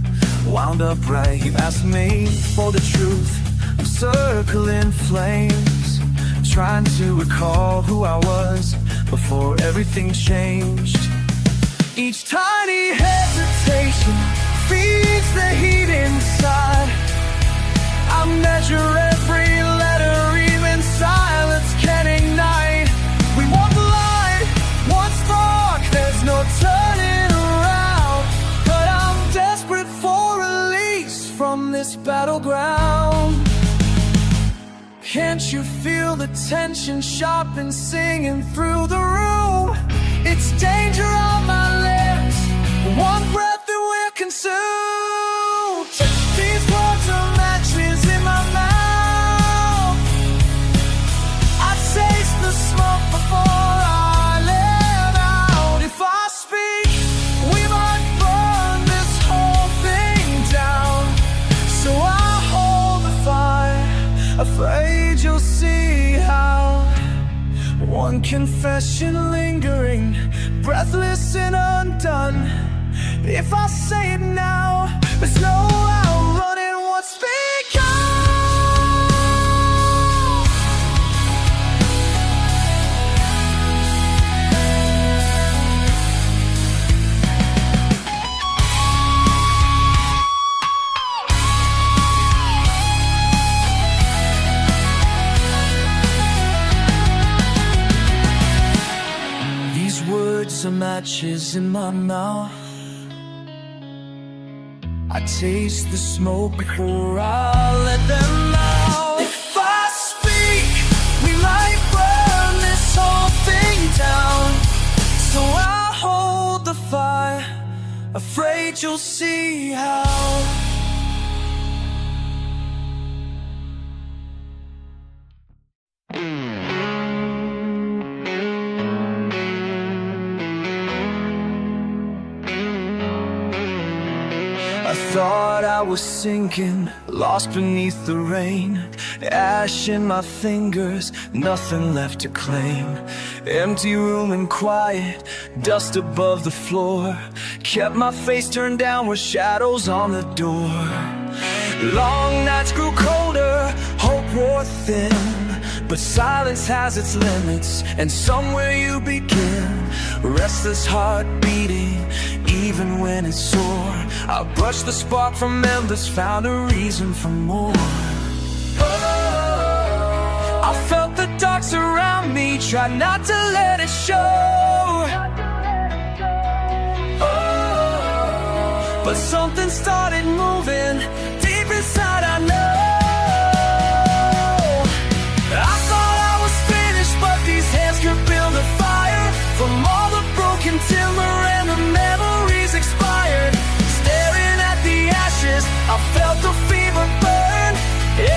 wound up right. You asked me for the truth, I'm circling flames, trying to recall who I was before everything changed. Each tiny hesitation feeds the heat inside. I measure every letter, silence can ignite. We want the light, one spark, there's no turning around. But I'm desperate for release from this battleground. Can't you feel the tension sharp and singing through the room? It's danger on my lips, one breath and we're consumed. These words are matches in my mouth. Taste the smoke before I let out. If I speak, we might burn this whole thing down. So I hold the fire, afraid you'll see how. One confession lingering, breathless and undone. If I say it now, there's no outrunning what's begun. Some matches in my mouth. I taste the smoke before I let them out. If I speak, we might burn this whole thing down. So I hold the fire, afraid you'll see how. Thought I was sinking, lost beneath the rain. Ash in my fingers, nothing left to claim. Empty room and quiet, dust above the floor. Kept my face turned downward, shadows on the door. Long nights grew colder, hope wore thin. But silence has its limits, and somewhere you begin. Restless heart beating, even when it's sore. I brushed the spark from embers, found a reason for more. I felt the dark surround me, tried not to let it show. But something started moving, deep inside I know. I thought I was finished, but these hands could build a fire. From all the broken timber and the memories expired. Staring at the ashes, I felt the fever burn.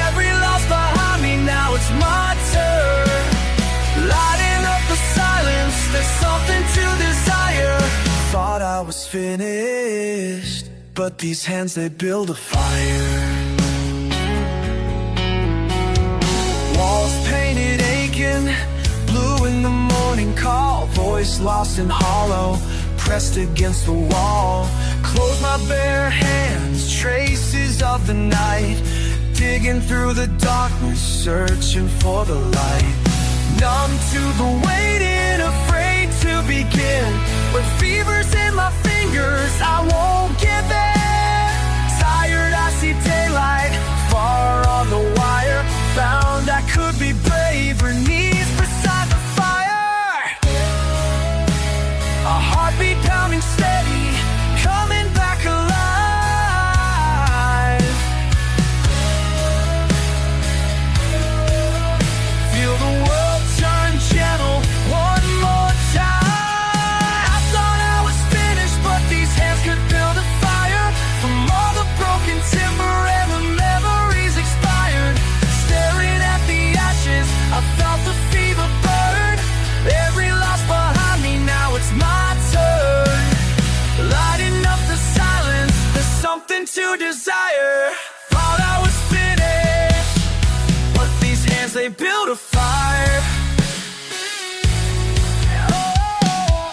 Every loss behind me, now it's my turn. Lighting up the silence, there's something to desire. Thought I was finished, but these hands, they build a fire. Walls painted aching, blue in the morning call. Voice lost and hollow, pressed against the wall. Close my bare hands, traces of the night. Digging through the darkness, searching for the light. Numb to the waiting, afraid to begin. With fevers in my fingers, I won't give in. Tired, I see daylight, far on the wire. Found I could be braver, knees beside the fire. A heartbeat pounding steady, coming back alive. Feel the world turn gentle one more time. I thought I was finished, but these hands could build a fire. From all the broken timber and the memories expired. Staring at the ashes, I felt the fever burn. Every loss behind me, now it's my turn. Lighting up the silence, there's something to desire. Thought I was finished, but these hands, they build a fire. Oh,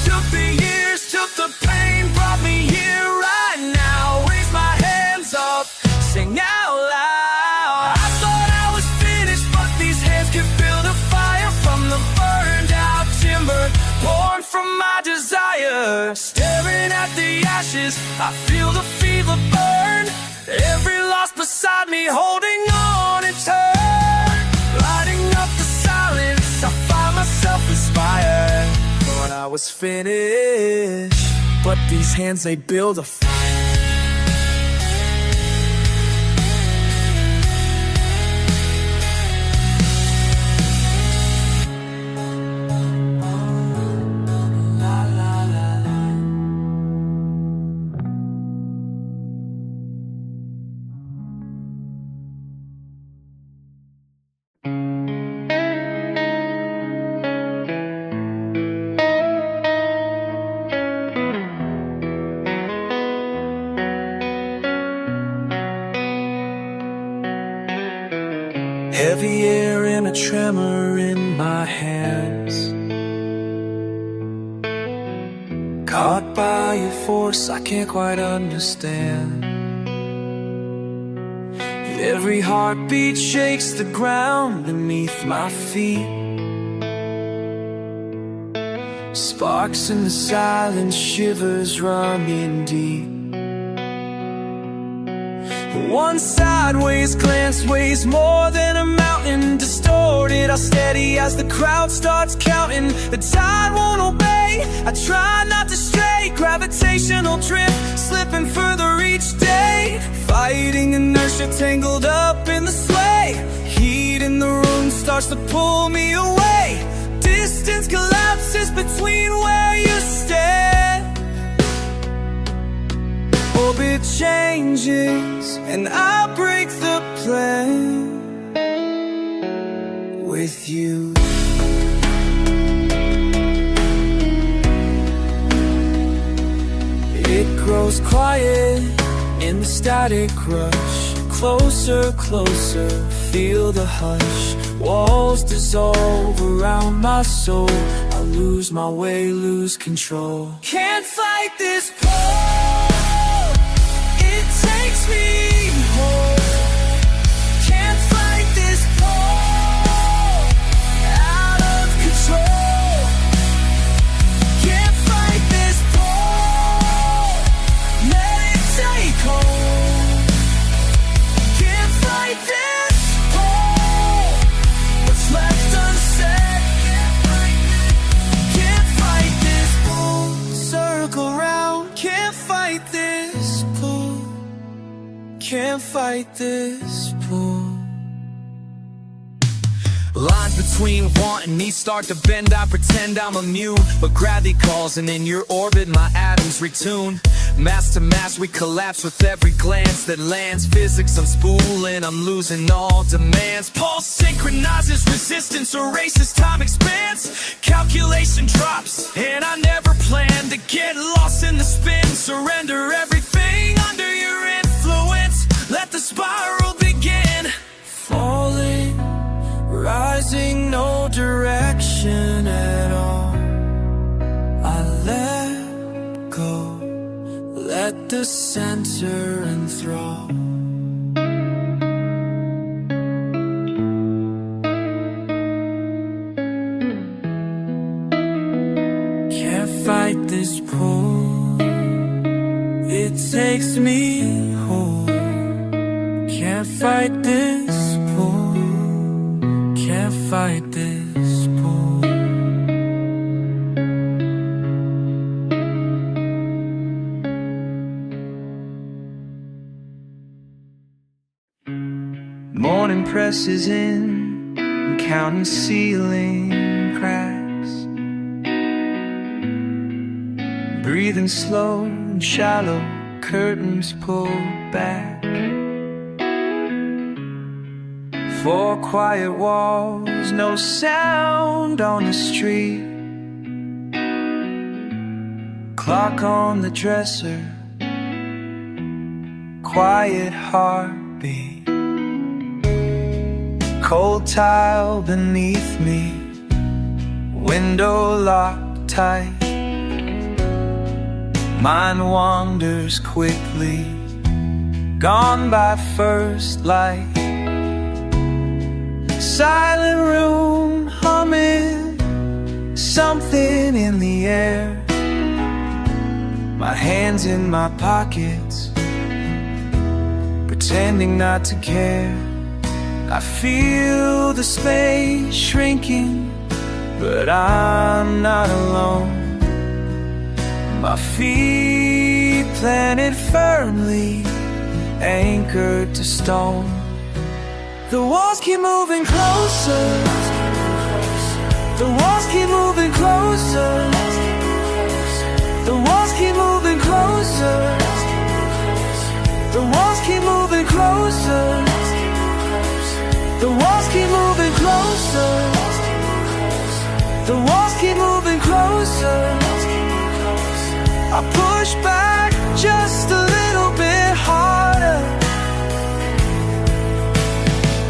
took the years, took the pain, brought me here right now. Raise my hands up, sing out loud. I thought I was finished, but these hands could build a fire. From the burned out timber, born from my desire. Staring at the ashes, I feel the fever burn. Every loss beside me, holding on in turn. Lighting up the silence, I find myself inspired. Thought I was finished, but these hands, they build a fire. Heavy air and a tremor in my hands. Caught by a force I can't quite understand. Every heartbeat shakes the ground beneath my feet. Sparks in the silence, shivers running deep. One sideways glance weighs more than a mountain. Distorted, I'll steady as the crowd starts counting. The tide won't obey, I try not to stray. Gravitational drift, slipping further each day. Fighting inertia, tangled up in the sway. Heat in the room starts to pull me away. Distance collapses between where you stand. Orbit changes, and I break the plan with you. It grows quiet, In the static rush, closer, closer, feel the hush. Walls dissolve around my soul. I lose my way, lose control. Can't fight this pull, it takes me home. Can't fight this pull, out of control. Can't fight this pull, let it take hold. Can't fight this pull, what's left unsaid. Can't fight this pull, circle round. Can't fight this pull, can't fight this pull. Lines between want and need start to bend. I pretend I'm immune, but gravity calls, and in your orbit my atoms retune. Mass to mass we collapse with every glance that lands. Physics I'm spooling, I'm losing all demands. Pulse synchronizes, resistance erases, time expands. Calculation drops, and I never planned to get lost in the spin. Surrender everything under your influence, let the spiral begin. Falling, rising, no direction at all. I let go, let the center enthrall. Can't fight this pull, it takes me home. Can't fight this pull, can't fight this pull. Morning presses in, I'm counting ceiling cracks. Breathing slow and shallow, curtains pulled back. Four quiet walls, no sound on the street. Clock on the dresser, quiet heartbeat. Cold tile beneath me, window locked tight. Mind wanders quickly, gone by first light. Silent room humming, something in the air. My hands in my pockets, pretending not to care. I feel the space shrinking, but I'm not alone. My feet planted firmly, anchored to stone. The walls keep moving closer, the walls keep moving closer, the walls keep moving closer, the walls keep moving closer, the walls keep moving closer, the walls keep moving closer. I push back just a little bit harder.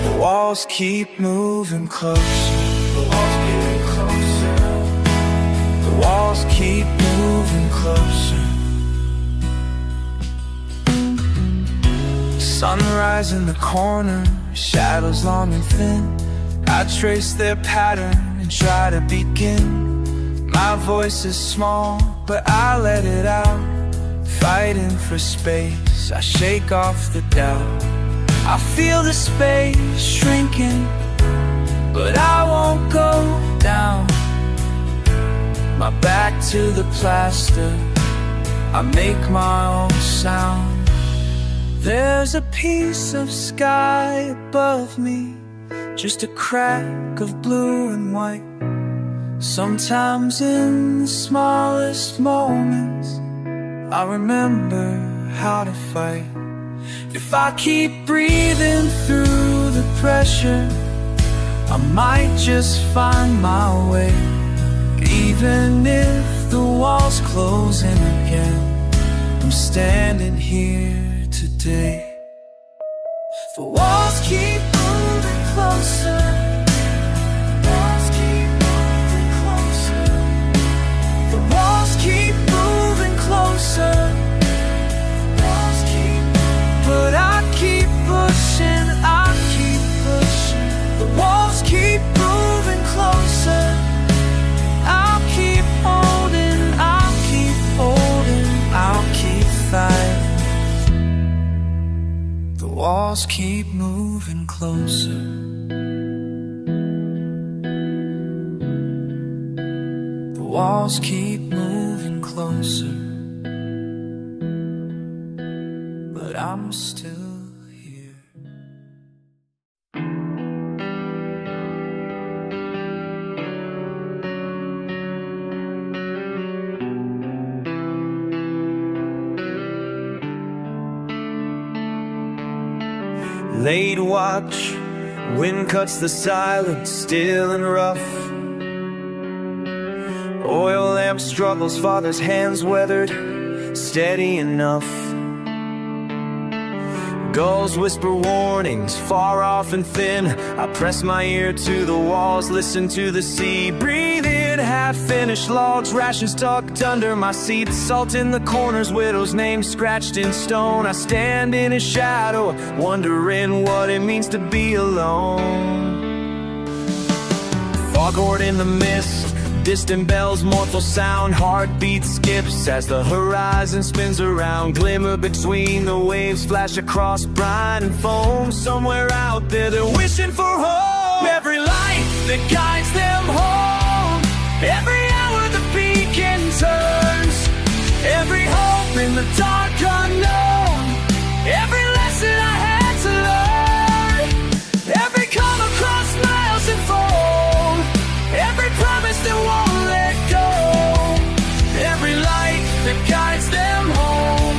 The walls keep moving closer, the walls keep closer, the walls keep moving closer. Sunrise in the corner, shadows long and thin. I trace their pattern and try to begin. My voice is small, but I let it out. Fighting for space, I shake off the doubt. I feel the space shrinking, but I won't go down. My back to the plaster, I make my own sound. There's a piece of sky above me, just a crack of blue and white. Sometimes in the smallest moments, I remember how to fight. If I keep breathing through the pressure, I might just find my way. Even if the walls close in again, I'm standing here today. The walls keep moving closer. Walls keep moving closer. The walls keep moving closer. Walls keep, but I keep pushing, I keep pushing. The walls keep moving closer. I'll keep holding, I'll keep holding, I'll keep fighting. The walls keep moving closer. The walls keep moving closer. But I'm still here. Late watch, wind cuts the silence, still and rough. Oil lamp struggles, father's hands weathered, steady enough. Gulls whisper warnings, far off and thin. I press my ear to the walls, listen to the sea. Breathe in, half-finished logs, rations tucked under my seat. Salt in the corners, widow's name scratched in stone. I stand in his shadow, wondering what it means to be alone. Foghorn in the mist, distant bells, mournful sound. Heartbeat skips as the horizon spins around. Glimmer between the waves, flash across brine and foam. Somewhere out there they're wishing for home. Every light that guides them home. Every hour the beacon turns. Every hope in the dark unknown. Every lesson I had to learn. Every come across miles and foam. Every promise that won't let go. Every light that guides them home.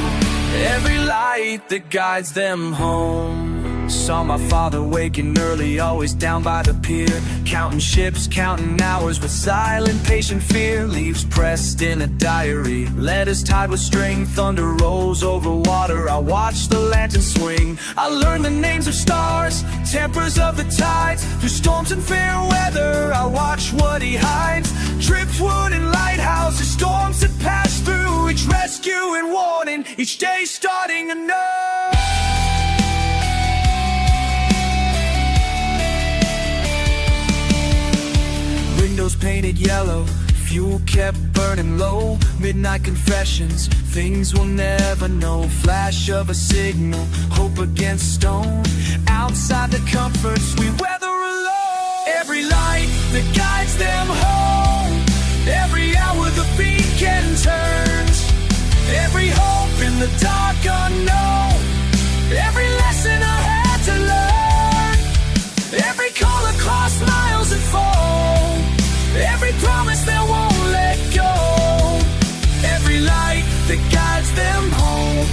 Every light that guides them home. Saw my father waking early, always down by the pier. Counting ships, counting hours with silent, patient fear. Leaves pressed in a diary, letters tied with string. Thunder rolls over water, I watch the lantern swing. I learn the names of stars, tempers of the tides. Through storms and fair weather, I watch what he hides. Driftwood and lighthouses, storms that pass through. Each rescue and warning, each day starting anew. Windows painted yellow, fuel kept burning low. Midnight confessions, things we'll never know. Flash of a signal, hope against stone. Outside the comforts we weather alone. Every light that guides them home. Every hour the beacon turns. Every hope in the dark unknown. Every lesson I had to learn. Every call across miles and foam. Every promise that won't let go. Every light that guides them home.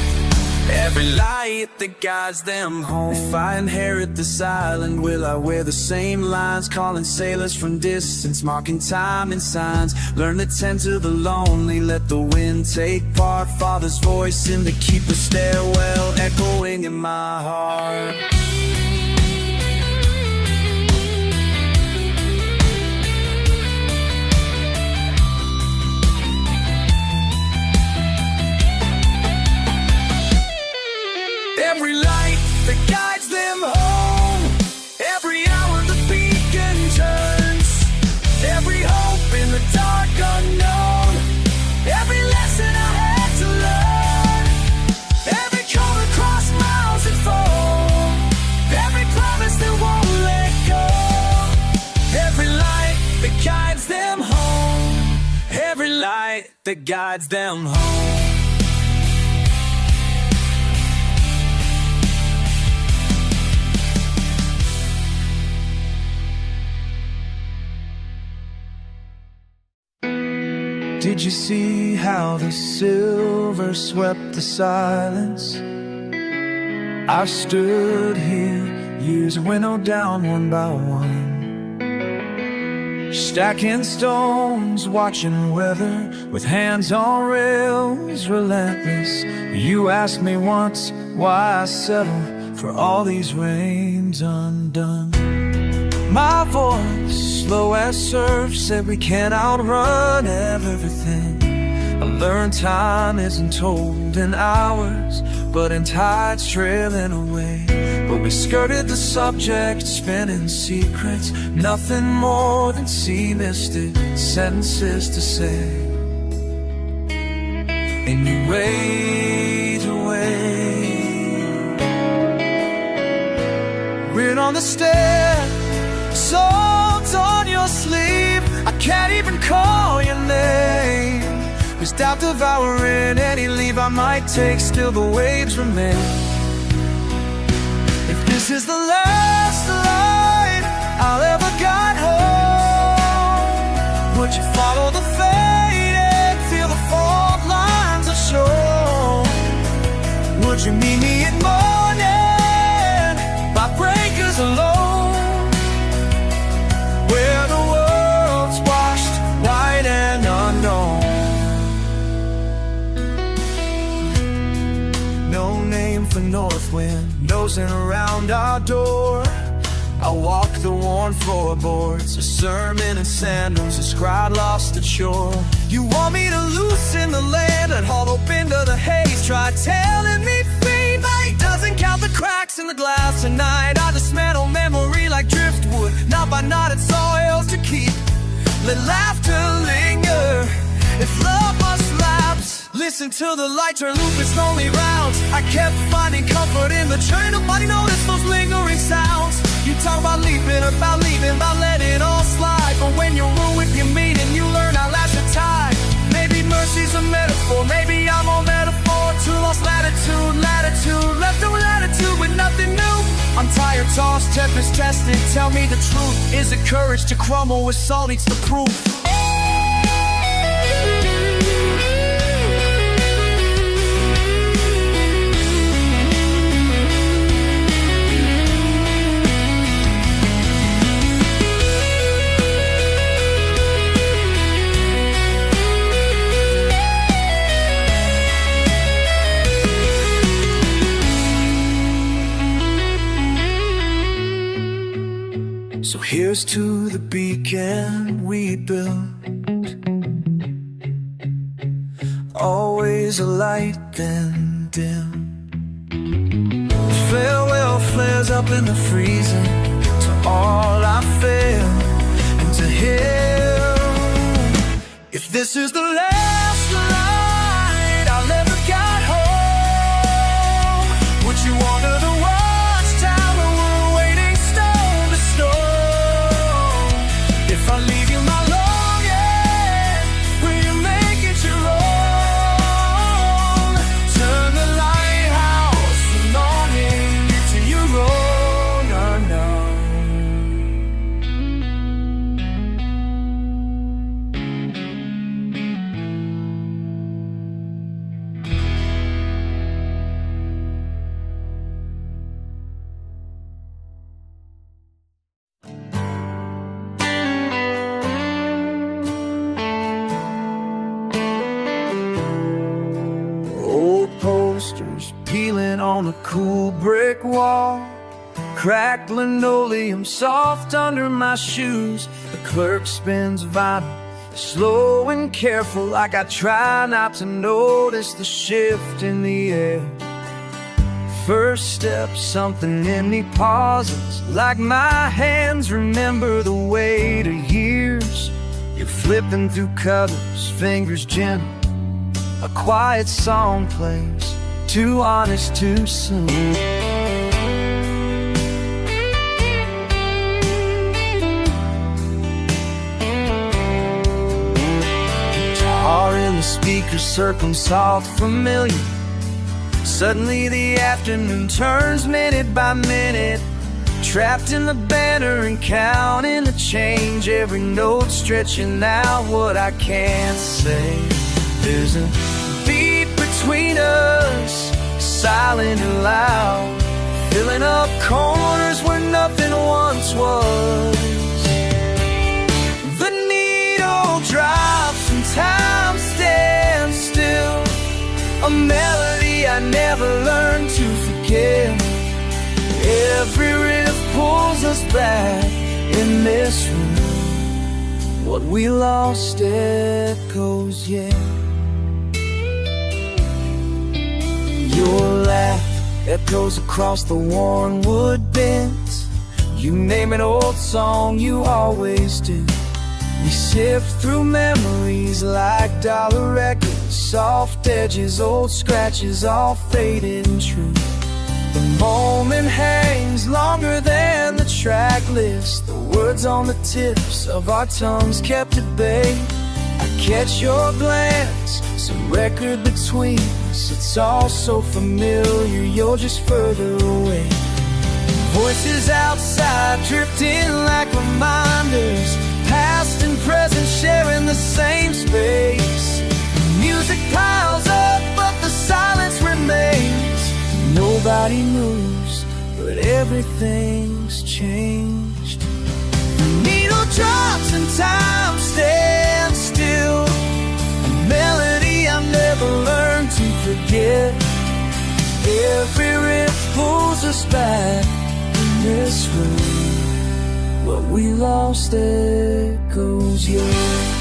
Every light that guides them home. If I inherit this island, will I wear the same lines? Calling sailors from distance, marking time in signs. Learn to tend to the lonely, let the wind take part. Father's voice in the keeper stairwell, echoing in my heart. Every light that guides them home. Every hour the beacon turns. Every hope in the dark unknown. Every lesson I had to learn. Every call across miles and foam. Every promise that won't let go. Every light that guides them home. Every light that guides them home. Did you see how the silver swept the silence? I stood here, years winnowed down one by one. Stacking stones, watching weather, with hands on rails, relentless. You asked me once why I settle for all these reins undone. My voice, slow as surf, said we can't outrun everything. I learned time isn't told in hours, but in tides trailing away. But we skirted the subject, spinning secrets, nothing more than sea misted sentences to say. And you wait away. Written on the stair, salt on your sleeve, I can't even call your name. Cause doubt devouring any leave I might take, still the waves remain. If this is the last light I'll ever guide home, would you follow the fade and feel the fault lines are shown? Would you meet me in morning by breakers alone, where the world's washed white and unknown? No name for north wind, nosing around our door. I walk the worn floorboards, a sermon in sandals, a scribe lost at shore. You want me to loosen the land and haul up into the haze, try telling me fate doesn't count the cracks in the glass tonight. I dismantle memory like driftwood, not by knotted soils to keep. Let laughter linger, if love must lapse. Listen to the light turn loop its lonely rounds. I kept finding comfort in the churn. Nobody noticed those lingering sounds. You talk about leaving, about letting all slide. But when you're ruined, you meet and you learn how lash a tide. Maybe mercy's a metaphor, maybe I'm on metaphor. Too lost latitude, left no latitude with nothing new. I'm tired, tossed, tempest tested. Tell me the truth, is it courage to crumble with salt eats the proof? So here's to the beacon we built, always a light then dim. Farewell flares up in the freezing, to all I failed and to him. If this is the last light I'll ever get home, would you wander the watchtower, we're waiting stone to stone? If I leave you my longing, will you make it your own? Turn the lighthouse from longing to your own unknown. Old posters peeling on a cool brick wall, cracked linoleum soft under my shoes. The clerk spins vinyl, slow and careful, like I try not to notice the shift in the air. First step, something in me pauses, like my hands remember the weight of years. You're flipping through covers, fingers gentle, a quiet song plays, too honest too soon. Guitar in the speaker circling soft familiar. Suddenly the afternoon turns minute by minute, trapped in the banner and counting the change. Every note stretching out what I can't say. There's a beat between us, silent and loud, filling up corners where nothing once was. The never learned to forget. Every riff pulls us back in this room. What we lost echoes yet. Your laugh echoes across the worn wood bends. You name an old song, you always do. We sift through memories like dollar records, soft edges, old scratches, all faded and true. The moment hangs longer than the track list. The words on the tips of our tongues kept at bay. I catch your glance, some record between us. It's all so familiar, you're just further away. Voices outside drifting like reminders, past and present sharing the same space. Music piles up but the silence remains. Nobody moves, but everything's changed. The needle drops and time stands still. A melody I never learned to forget. Every riff pulls us back in this room. What we lost echoes yet.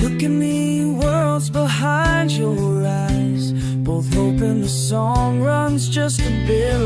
Look at me, worlds behind your eyes, both hoping the song runs just a bit